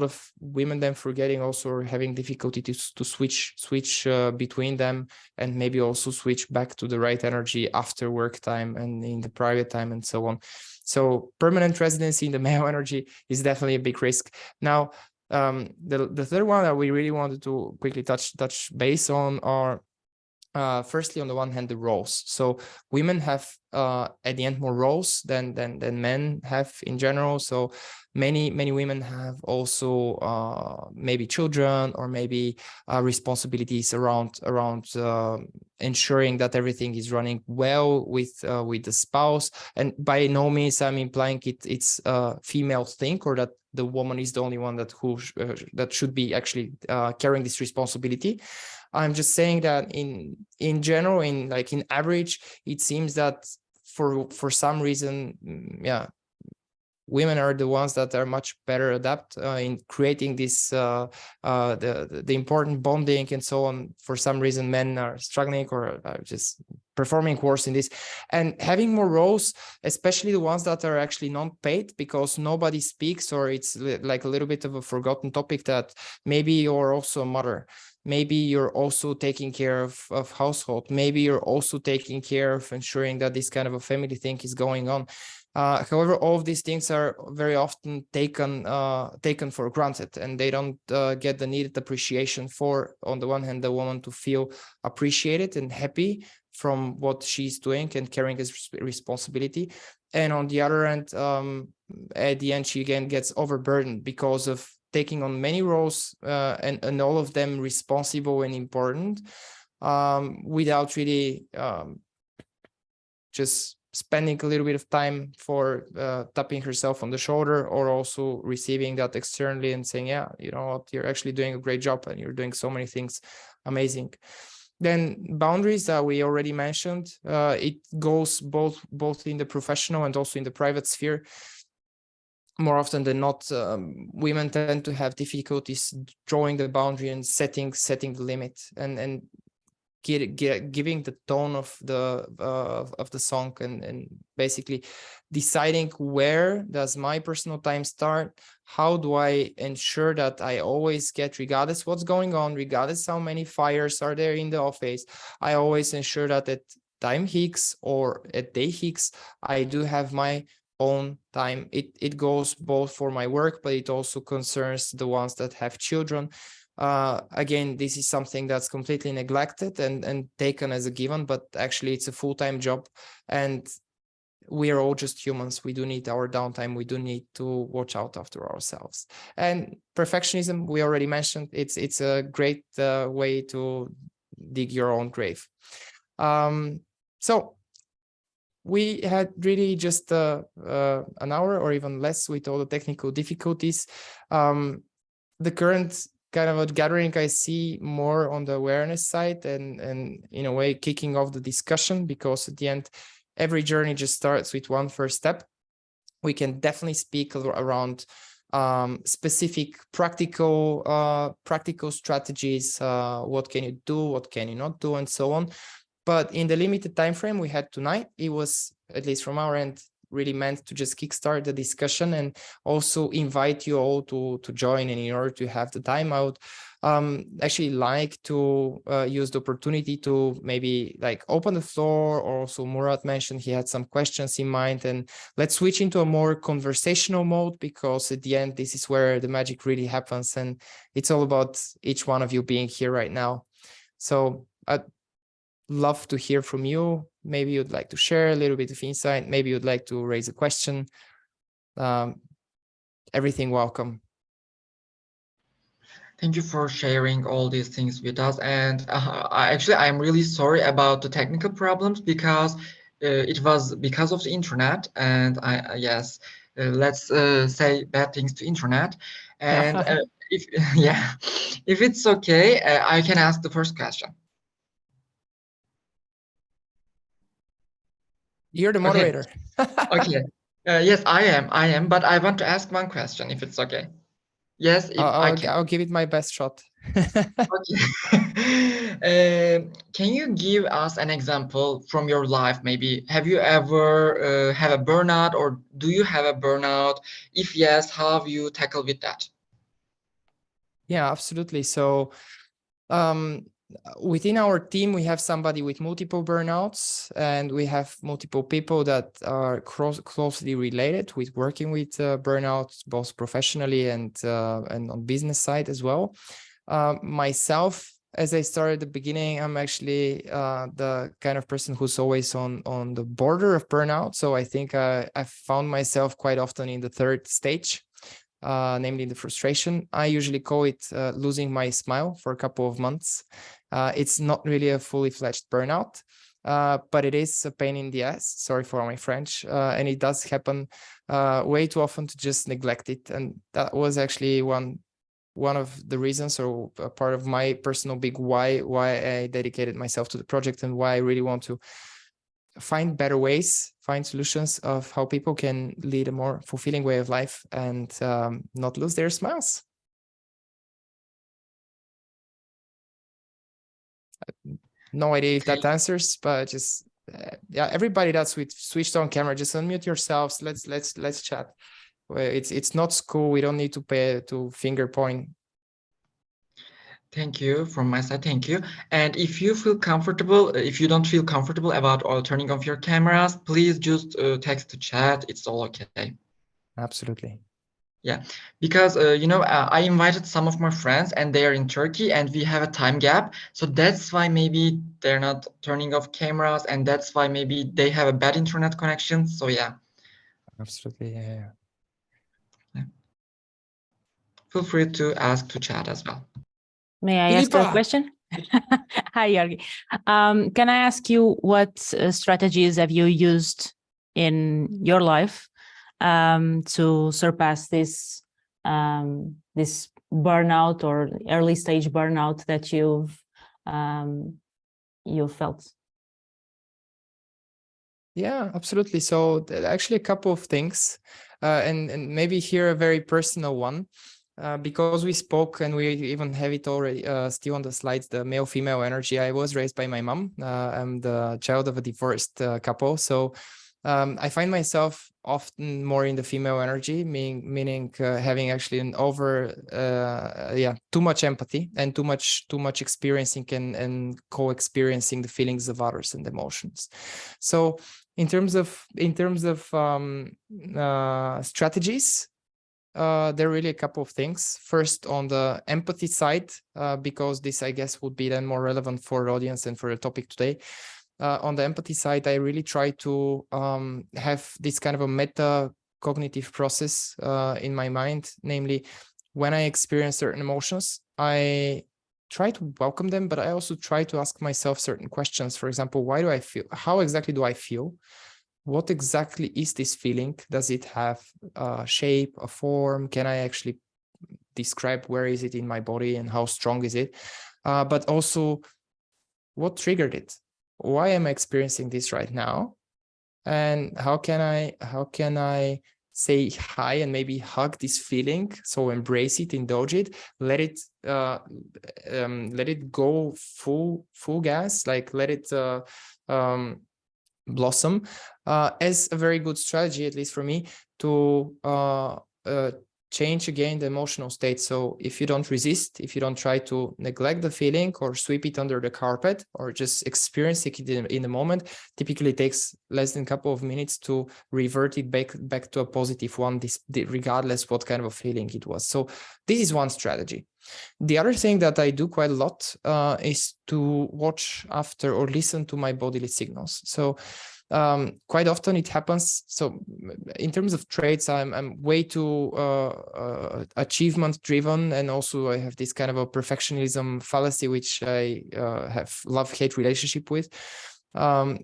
of women then forgetting also, or having difficulty to switch between them, and maybe also switch back to the right energy after work time and in the private time and so on. So permanent residency in the male energy is definitely a big risk. Now, the third one that we really wanted to quickly touch base on are firstly, on the one hand, the roles. So women have at the end more roles than men have in general. So many women have also maybe children, or maybe responsibilities around ensuring that everything is running well with the spouse. And by no means I'm implying it's a female thing, or that the woman is the only one that should be actually carrying this responsibility. I'm just saying that in general, in average, it seems that for some reason, women are the ones that are much better adapt in creating this the important bonding and so on. For some reason, men are struggling or are just performing worse in this. And having more roles, especially the ones that are actually non-paid, because nobody speaks, or it's like a little bit of a forgotten topic, that maybe you're also a mother. Maybe you're also taking care of household. Maybe you're also taking care of ensuring that this kind of a family thing is going on. However, all of these things are very often taken for granted, and they don't get the needed appreciation for, on the one hand, the woman to feel appreciated and happy from what she's doing and carrying his responsibility. And on the other hand, at the end, she again gets overburdened because of taking on many roles and all of them responsible and important, without really just spending a little bit of time for tapping herself on the shoulder, or also receiving that externally and saying, yeah, you know what, you're actually doing a great job and you're doing so many things amazing. Then boundaries that we already mentioned, it goes both in the professional and also in the private sphere. More often than not, women tend to have difficulties drawing the boundary and setting the limit, and giving the tone of the song, and basically deciding where does my personal time start. How do I ensure that I always get, regardless what's going on, regardless how many fires are there in the office, I always ensure that at time X or at day X, I do have my own time. It goes both for my work, but it also concerns the ones that have children. Again, this is something that's completely neglected and taken as a given, but actually it's a full-time job, and we are all just humans. We do need our downtime. We do need to watch out after ourselves. And perfectionism, we already mentioned, it's a great way to dig your own grave. So we had really just an hour or even less with all the technical difficulties. The current kind of a gathering I see more on the awareness side, and in a way kicking off the discussion, because at the end, every journey just starts with one first step. We can definitely speak around specific practical strategies. What can you do? What can you not do? And so on. But in the limited time frame we had tonight, it was, at least from our end, really meant to just kickstart the discussion and also invite you all to join. And in order to have the time out, actually like to use the opportunity to maybe like open the floor. Or also Murat mentioned he had some questions in mind, and let's switch into a more conversational mode, because at the end, this is where the magic really happens, and it's all about each one of you being here right now. So I'd love to hear from you. Maybe you'd like to share a little bit of insight. Maybe you'd like to raise a question. Everything welcome. Thank you for sharing all these things with us. And I'm really sorry about the technical problems, because it was because of the internet. And let's say bad things to internet. And if it's okay, I can ask the first question. You're the moderator. Okay. Yes, I am. But I want to ask one question, if it's okay. Yes, if I can. I'll give it my best shot. Okay. Can you give us an example from your life? Maybe have you ever have a burnout, or do you have a burnout? If yes, how have you tackled with that? Yeah, absolutely. So within our team, we have somebody with multiple burnouts, and we have multiple people that are closely related with working with burnouts, both professionally and on business side as well. Myself, as I started at the beginning, I'm actually the kind of person who's always on the border of burnout. So I think I found myself quite often in the third stage, namely the frustration. I usually call it losing my smile for a couple of months. It's not really a fully fledged burnout, but it is a pain in the ass. Sorry for my French. And it does happen way too often to just neglect it. And that was actually one of the reasons, or a part of my personal big why I dedicated myself to the project, and why I really want to find better ways, find solutions of how people can lead a more fulfilling way of life and not lose their smiles. No idea if that answers, but just yeah, everybody that's with switched on camera, just unmute yourselves. Let's chat. It's not school. We don't need to pay to finger point. Thank you from my side. Thank you. And if you feel comfortable, if you don't feel comfortable about turning off your cameras, please just text the chat. It's all okay. Absolutely. Yeah, because you know, I invited some of my friends and they are in Turkey and we have a time gap. So that's why maybe they're not turning off cameras, and that's why maybe they have a bad internet connection. So yeah. Absolutely. Yeah. Feel free to ask to chat as well. May I ask a Filipa! question? Hi, Georgi. Can I ask you what strategies have you used in your life to surpass this this burnout or early stage burnout that you've felt? Yeah, absolutely. So actually a couple of things, and maybe here a very personal one, because we spoke and we even have it already still on the slides, the male-female energy. I was raised by my mom. I'm the child of a divorced couple. So I find myself often more in the female energy, meaning having actually an too much empathy and too much experiencing and co-experiencing the feelings of others and emotions. So in terms of strategies, there are really a couple of things. First, on the empathy side, because this, I guess, would be then more relevant for the audience and for the topic today. On the empathy side, I really try to have this kind of a meta cognitive process in my mind. Namely, when I experience certain emotions, I try to welcome them, but I also try to ask myself certain questions. For example, why do I feel? How exactly do I feel? What exactly is this feeling? Does it have a shape, a form? Can I actually describe where is it in my body and how strong is it? But also, what triggered it? Why am I experiencing this right now? And how can I say hi and maybe hug this feeling? So embrace it, indulge it, let it go full gas, like let it blossom, as a very good strategy, at least for me, to change again the emotional state. So if you don't resist, if you don't try to neglect the feeling or sweep it under the carpet or just experience it in the moment, typically it takes less than a couple of minutes to revert it back to a positive one, regardless what kind of a feeling it was. So this is one strategy. The other thing that I do quite a lot is to watch after or listen to my bodily signals. So quite often it happens. So in terms of traits, I'm way too achievement driven, and also I have this kind of a perfectionism fallacy, which I have love-hate relationship with.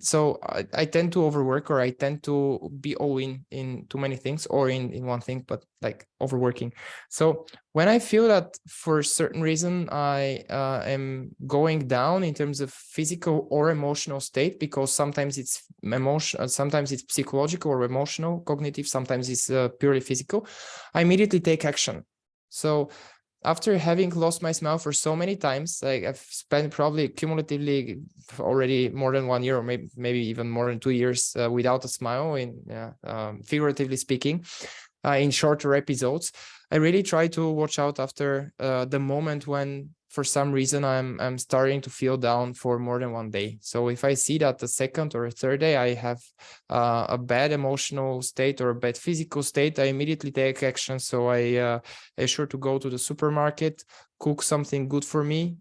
So I tend to overwork, or I tend to be all in too many things, or in one thing, but like overworking. So when I feel that for a certain reason I am going down in terms of physical or emotional state, because sometimes it's emotional, sometimes it's psychological or emotional, cognitive, sometimes it's purely physical, I immediately take action. So after having lost my smile for so many times, like I've spent probably cumulatively already more than 1 year, or maybe even more than 2 years without a smile, figuratively speaking, in shorter episodes. I really try to watch out after the moment when, for some reason, I'm starting to feel down for more than 1 day. So if I see that the second or third day I have a bad emotional state or a bad physical state, I immediately take action. So I sure to go to the supermarket, cook something good for me,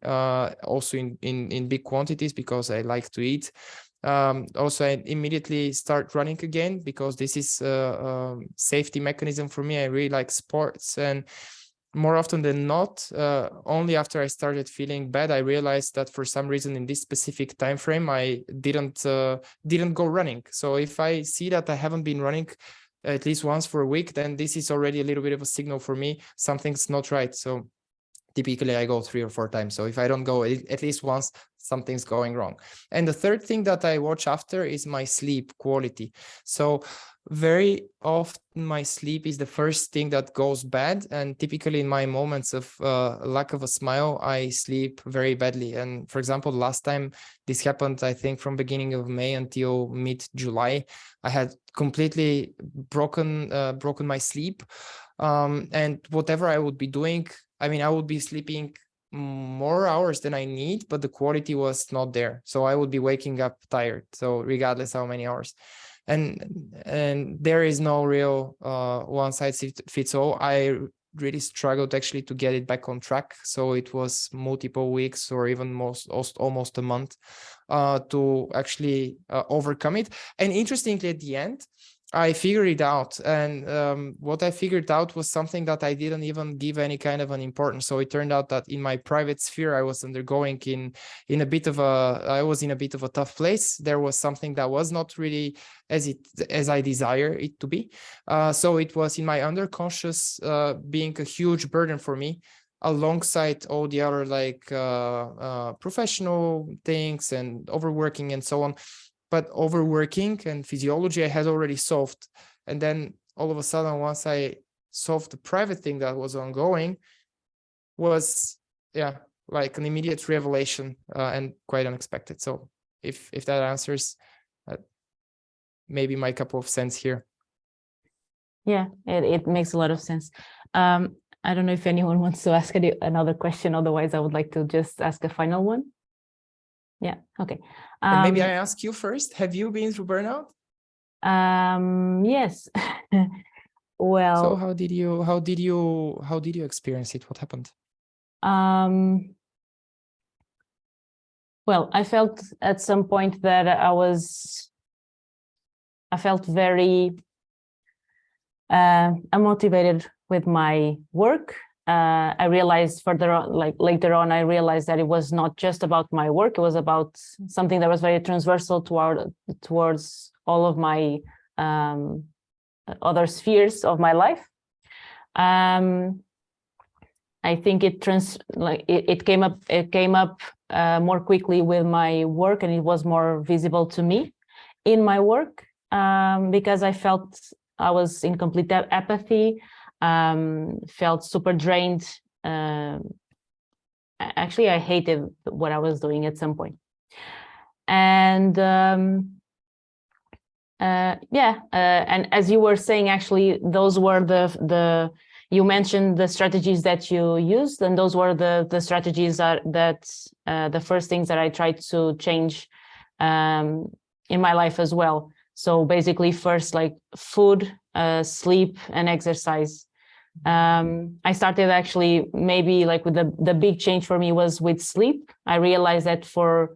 also in big quantities because I like to eat. Also, I immediately start running again because this is a safety mechanism for me. I really like sports, and more often than not, only after I started feeling bad, I realized that for some reason in this specific time frame, I didn't go running. So if I see that I haven't been running at least once for a week, then this is already a little bit of a signal for me something's not right. So typically I go 3 or 4 times. So if I don't go at least once, something's going wrong. And the third thing that I watch after is my sleep quality. So very often my sleep is the first thing that goes bad. And typically in my moments of lack of a smile, I sleep very badly. And for example, last time this happened, I think from beginning of May until mid-July, I had completely broken my sleep. And whatever I would be doing, I mean, I would be sleeping more hours than I need, but the quality was not there. So I would be waking up tired. So regardless how many hours, and there is no real one size fits all. I really struggled actually to get it back on track. So it was multiple weeks or even almost a month to actually overcome it. And interestingly, at the end, I figured it out, and what I figured out was something that I didn't even give any kind of an importance. So it turned out that in my private sphere, I was undergoing in a bit of a tough place. There was something that was not really as I desire it to be. So it was in my underconscious being a huge burden for me, alongside all the other like professional things and overworking and so on. But overworking and physiology I had already solved. And then all of a sudden, once I solved the private thing that was ongoing, was like an immediate revelation and quite unexpected. So if that answers maybe my couple of cents here. Yeah, it makes a lot of sense. I don't know if anyone wants to ask another question. Otherwise, I would like to just ask a final one. Yeah. Okay. And maybe I ask you first. Have you been through burnout? Yes. Well. So how did you experience it? What happened? Well, I felt at some point that I felt very unmotivated with my work. I realized later on, I realized that it was not just about my work. It was about something that was very transversal towards all of my other spheres of my life. I think it came up more quickly with my work, and it was more visible to me in my work because I felt I was in complete apathy. Felt super drained. Actually, I hated what I was doing at some point. And and as you were saying, actually, those were you mentioned the strategies that you used, and those were the strategies that the first things that I tried to change in my life as well. So basically, first, like food, sleep, and exercise. I started actually maybe like with the big change for me was with sleep. I realized that for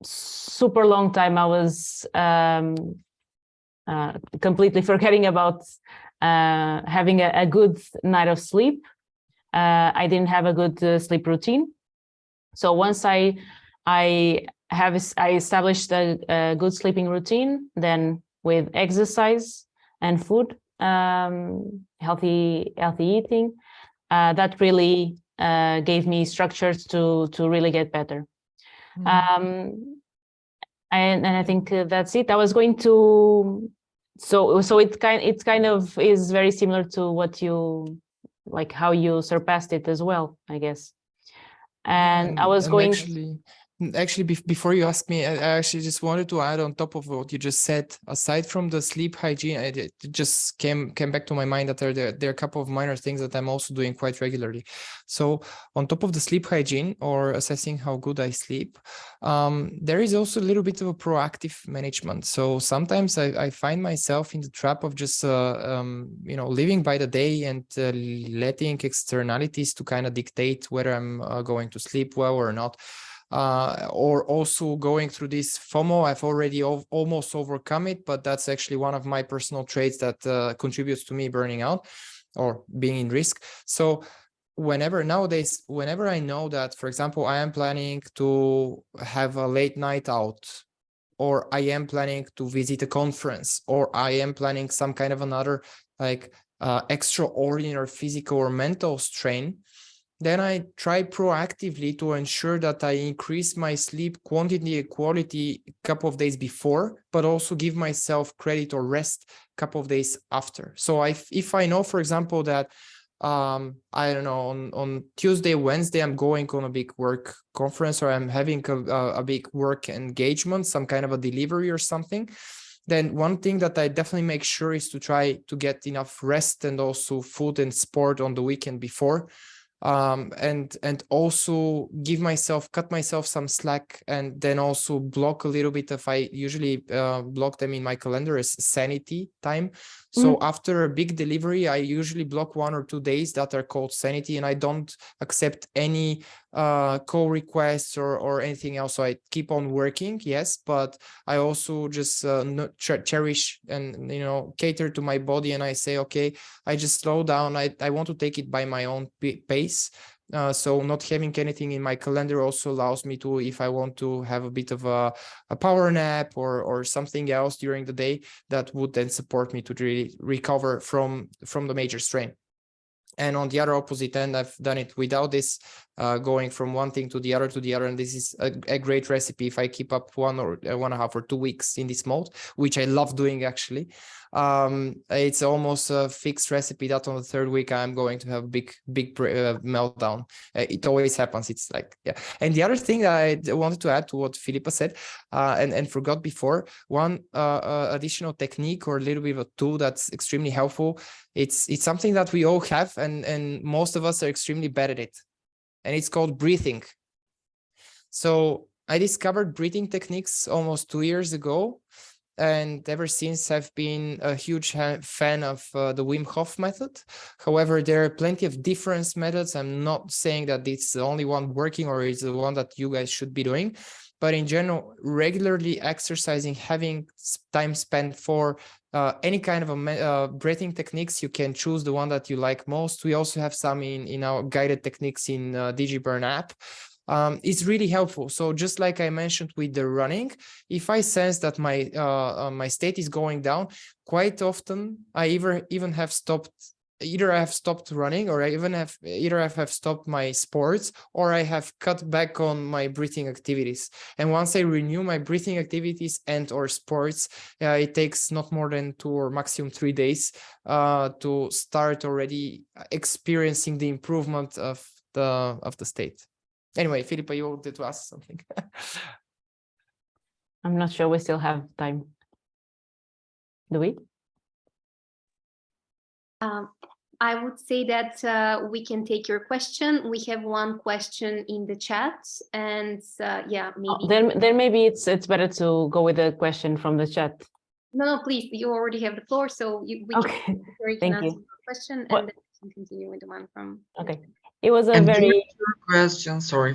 super long time I was completely forgetting about having a good night of sleep. I didn't have a good sleep routine. So once I established a good sleeping routine, then with exercise and food, healthy eating, that really gave me structures to really get better. And I think that's it. I was going to, so it kind of is very similar to what you like how you surpassed it as well, I guess. And I was going. Actually, before you ask me, I actually just wanted to add on top of what you just said. Aside from the sleep hygiene, it just came back to my mind that there are a couple of minor things that I'm also doing quite regularly. So on top of the sleep hygiene or assessing how good I sleep, there is also a little bit of a proactive management. So sometimes I find myself in the trap of just living by the day and letting externalities to kind of dictate whether I'm going to sleep well or not. Or also going through this FOMO. I've already almost overcome it, but that's actually one of my personal traits that contributes to me burning out or being in risk. So nowadays, whenever I know that, for example, I am planning to have a late night out, or I am planning to visit a conference, or I am planning some kind of another extraordinary physical or mental strain, then I try proactively to ensure that I increase my sleep quantity and quality a couple of days before, but also give myself credit or rest a couple of days after. So if I know, for example, that I don't know, on Tuesday, Wednesday, I'm going on a big work conference, or I'm having a big work engagement, some kind of a delivery or something, then one thing that I definitely make sure is to try to get enough rest and also food and sport on the weekend before. And also cut myself some slack, and then also block a little bit of, I usually block them in my calendar as sanity time. So after a big delivery, I usually block 1 or 2 days that are called sanity, and I don't accept any call requests or anything else. So I keep on working, yes, but I also just cherish and cater to my body, and I say, okay, I just slow down. I want to take it by my own pace. So not having anything in my calendar also allows me to, if I want to have a bit of a power nap or something else during the day, that would then support me to really recover from the major strain. And on the other opposite end, I've done it without this, going from one thing to the other, and this is a great recipe if I keep up 1 or 1.5 or 2 weeks in this mode, which I love doing actually. It's almost a fixed recipe that on the 3rd week I'm going to have a big meltdown. It always happens. It's like, yeah. And the other thing that I wanted to add to what Filipa said, and forgot before, one additional technique or a little bit of a tool that's extremely helpful. It's something that we all have, and most of us are extremely bad at it, and it's called breathing. So I discovered breathing techniques almost 2 years ago, and ever since I've been a huge fan of the Wim Hof method. However, there are plenty of different methods. I'm not saying that it's the only one working or it's the one that you guys should be doing, but in general, regularly exercising, having time spent for any kind of breathing techniques, you can choose the one that you like most. We also have some in our guided techniques in DigiBurn app. It's really helpful. So just like I mentioned with the running, if I sense that my my state is going down, quite often I either I have stopped running, or I have stopped my sports, or I have cut back on my breathing activities. And once I renew my breathing activities and or sports, it takes not more than 2 or maximum 3 days to start already experiencing the improvement of the state. Anyway, Filipa, you wanted to ask something. I'm not sure we still have time. Do we? I would say that we can take your question. We have one question in the chat, and yeah, maybe. Then maybe it's better to go with the question from the chat. No, please. You already have the floor, so we okay. can Thank you. the question, and then we can continue with the one from. Okay. It was a and very. During your question, sorry.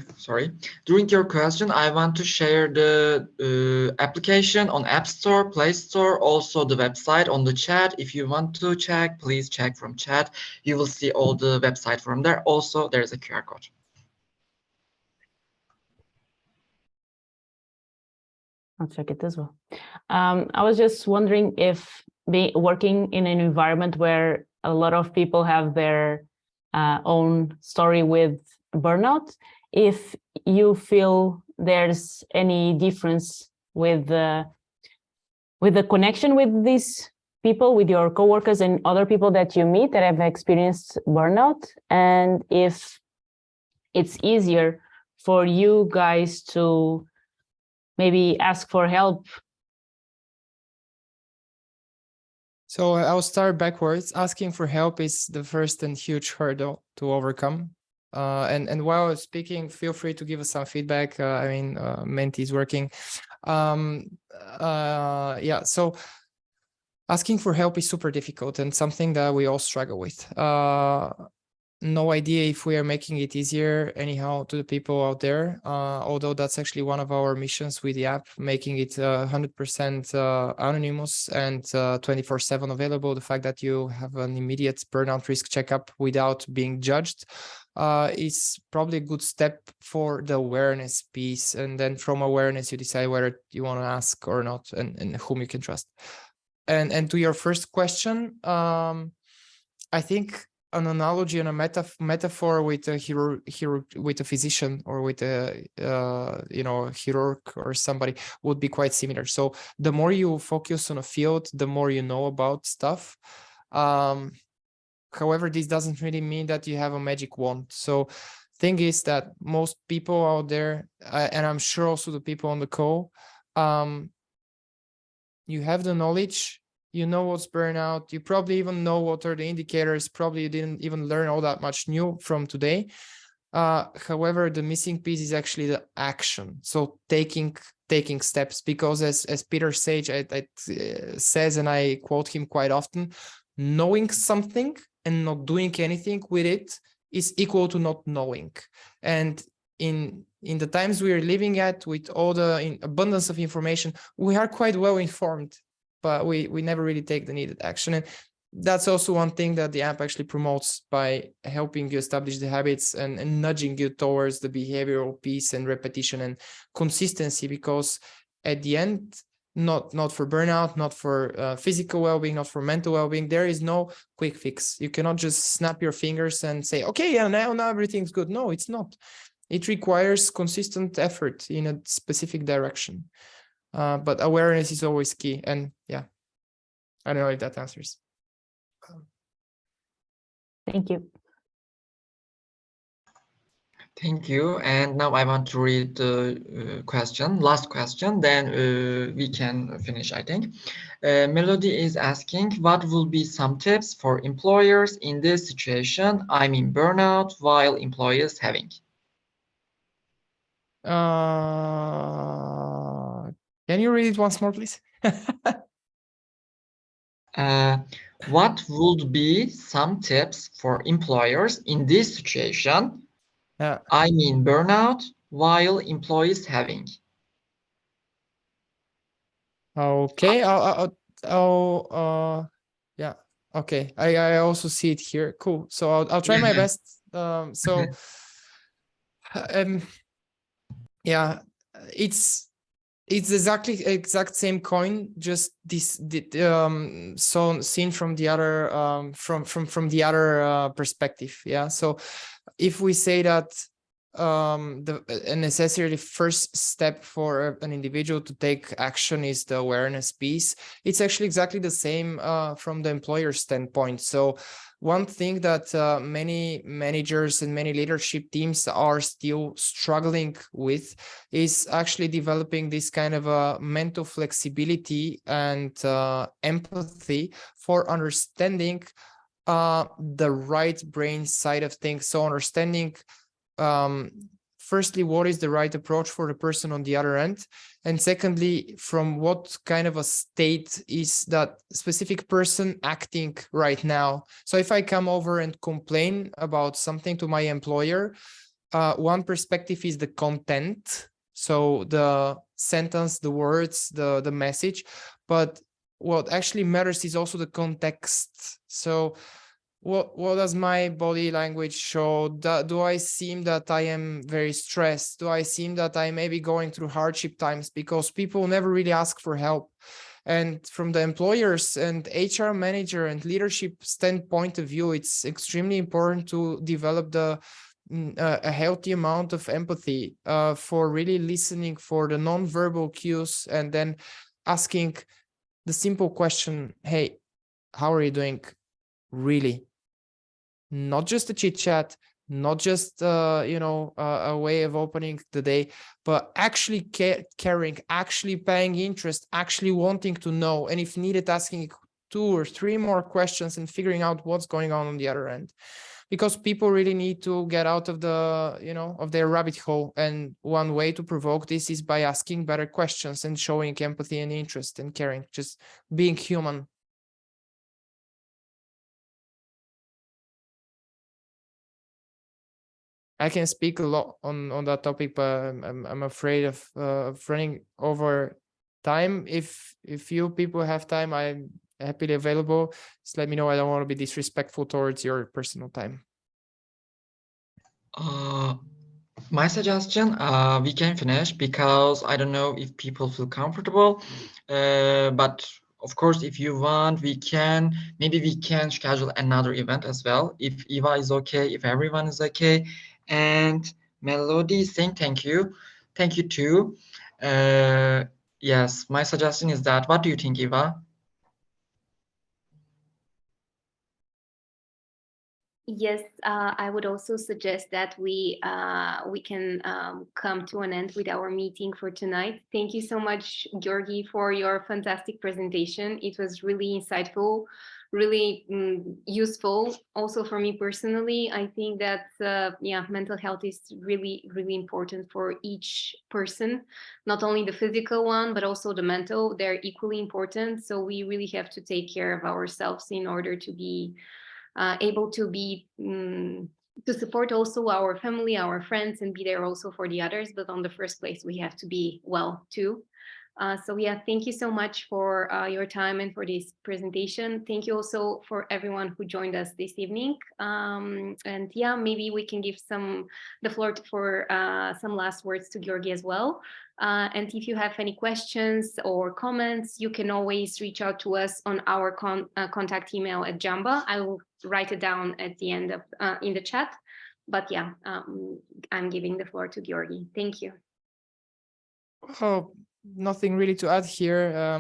During your question, I want to share the application on App Store, Play Store, also the website on the chat. If you want to check, please check from chat. You will see all the website from there. Also, there is a QR code. I'll check it as well. I was just wondering if working in an environment where a lot of people have their own story with burnout, if you feel there's any difference with the connection with these people, with your coworkers and other people that you meet that have experienced burnout, and if it's easier for you guys to maybe ask for help. So I'll start backwards. Asking for help is the first and huge hurdle to overcome. And while speaking, feel free to give us some feedback. I mean, Menti is working. Yeah, so asking for help is super difficult and something that we all struggle with. No idea if we are making it easier anyhow to the people out there, although that's actually one of our missions with the app, making it 100% anonymous and 24/7 available. The fact that you have an immediate burnout risk checkup without being judged is probably a good step for the awareness piece. And then from awareness, you decide whether you want to ask or not, and whom you can trust. And to your first question, I think an analogy and a metaphor with a with a physician or with a chirurg or somebody would be quite similar. So the more you focus on a field, the more you know about stuff. However, this doesn't really mean that you have a magic wand. So thing is that most people out there, and I'm sure also the people on the call, you have the knowledge. You know what's burnout. You probably even know what are the indicators. Probably you didn't even learn all that much new from today. However, the missing piece is actually the action. So taking steps, because as Peter Sage says, and I quote him quite often, knowing something and not doing anything with it is equal to not knowing. And in the times we are living at, with all the abundance of information, we are quite well informed, but we never really take the needed action. And that's also one thing that the app actually promotes by helping you establish the habits and nudging you towards the behavioral piece and repetition and consistency, because at the end, not for burnout, not for physical well-being, not for mental well-being, there is no quick fix. You cannot just snap your fingers and say, okay, yeah, now everything's good. No, it's not. It requires consistent effort in a specific direction. But awareness is always key. And yeah, I don't know if that answers. Thank you. Thank you. And now I want to read the last question, then we can finish, I think. Melody is asking, what will be some tips for employers in this situation? I mean, burnout while employees having. Can you read it once more, please? What would be some tips for employers in this situation? I mean, burnout while employees having. Okay. Yeah. Okay. I also see it here. Cool. So I'll try my best. Yeah, it's exact same coin, just so seen from the other from the other perspective. Yeah, so if we say that a necessary first step for an individual to take action is the awareness piece, it's actually exactly the same from the employer standpoint. So one thing that many managers and many leadership teams are still struggling with is actually developing this kind of a mental flexibility and empathy for understanding the right brain side of things. So understanding firstly, what is the right approach for the person on the other end? And secondly, from what kind of a state is that specific person acting right now? So if I come over and complain about something to my employer, one perspective is the content. So the sentence, the words, the message, but what actually matters is also the context. So what does my body language show? Do I seem that I am very stressed? Do I seem that I may be going through hardship times? Because people never really ask for help. And from the employers and HR manager and leadership standpoint of view, it's extremely important to develop a healthy amount of empathy for really listening for the non-verbal cues, and then asking the simple question, hey, how are you doing really? Not just a chit chat, not just a way of opening the day, but actually caring, actually paying interest, actually wanting to know, and if needed, asking 2 or 3 more questions and figuring out what's going on the other end. Because people really need to get out of of their rabbit hole, and one way to provoke this is by asking better questions and showing empathy and interest and caring, just being human. I can speak a lot on that topic, but I'm afraid of running over time. If you people have time, I'm happily available. Just let me know. I don't want to be disrespectful towards your personal time. My suggestion, we can finish because I don't know if people feel comfortable, but of course, if you want, maybe we can schedule another event as well. If Eva is okay, if everyone is okay. And Melody is saying thank you. Thank you too. Yes, my suggestion is that, what do you think, Eva? Yes, I would also suggest that we can come to an end with our meeting for tonight. Thank you so much, Georgi, for your fantastic presentation. It was really insightful, really useful. Also for me personally, I think that mental health is really, really important for each person, not only the physical one, but also the mental. They're equally important. So we really have to take care of ourselves in order to be able to be to support also our family, our friends, and be there also for the others. But on the first place, we have to be well too. So yeah, thank you so much for your time and for this presentation. Thank you also for everyone who joined us this evening. And yeah, maybe we can give the floor for some last words to Georgi as well. And if you have any questions or comments, you can always reach out to us on our contact email at Jamba. I will write it down at the end of in the chat. But yeah, I'm giving the floor to Georgi. Thank you. Oh, nothing really to add here.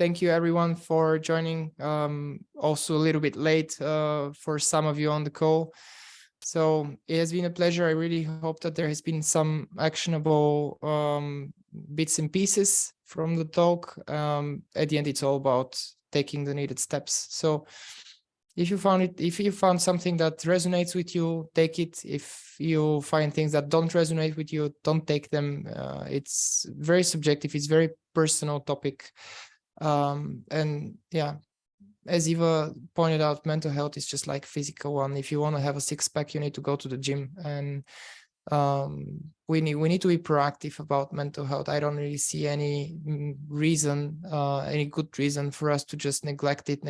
Thank you everyone for joining. Also a little bit late for some of you on the call. So it has been a pleasure. I really hope that there has been some actionable bits and pieces from the talk. At the end, it's all about taking the needed steps. So if you found something that resonates with you, take it. If you find things that don't resonate with you, don't take them. It's very subjective. It's very personal topic. And yeah, as Eva pointed out, mental health is just like physical one. If you want to have a six-pack, you need to go to the gym. And we need to be proactive about mental health. I don't really see any reason, any good reason for us to just neglect it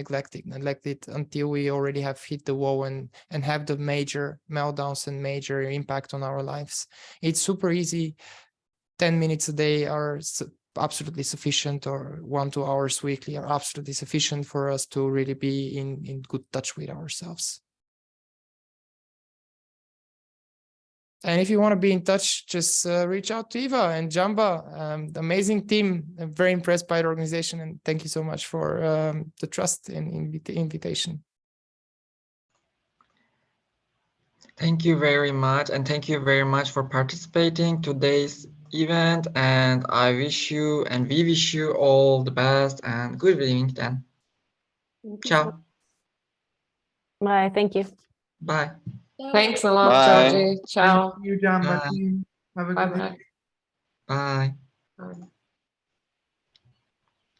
until we already have hit the wall and have the major meltdowns and major impact on our lives. It's super easy. 10 minutes a day are absolutely sufficient, or 1-2 hours weekly are absolutely sufficient for us to really be in good touch with ourselves. And if you want to be in touch, just reach out to Eva and Jamba, the amazing team. I'm very impressed by the organization, and thank you so much for the trust and invitation. Thank you very much, and thank you very much for participating today's event. And I wish you and we wish you all the best and good evening then. Ciao. Bye. Thank you. Bye. Thanks a lot, Bye. Georgi. Ciao. Thank you, Jamba Bye. team. Have a good day. Bye-bye. Bye. Bye.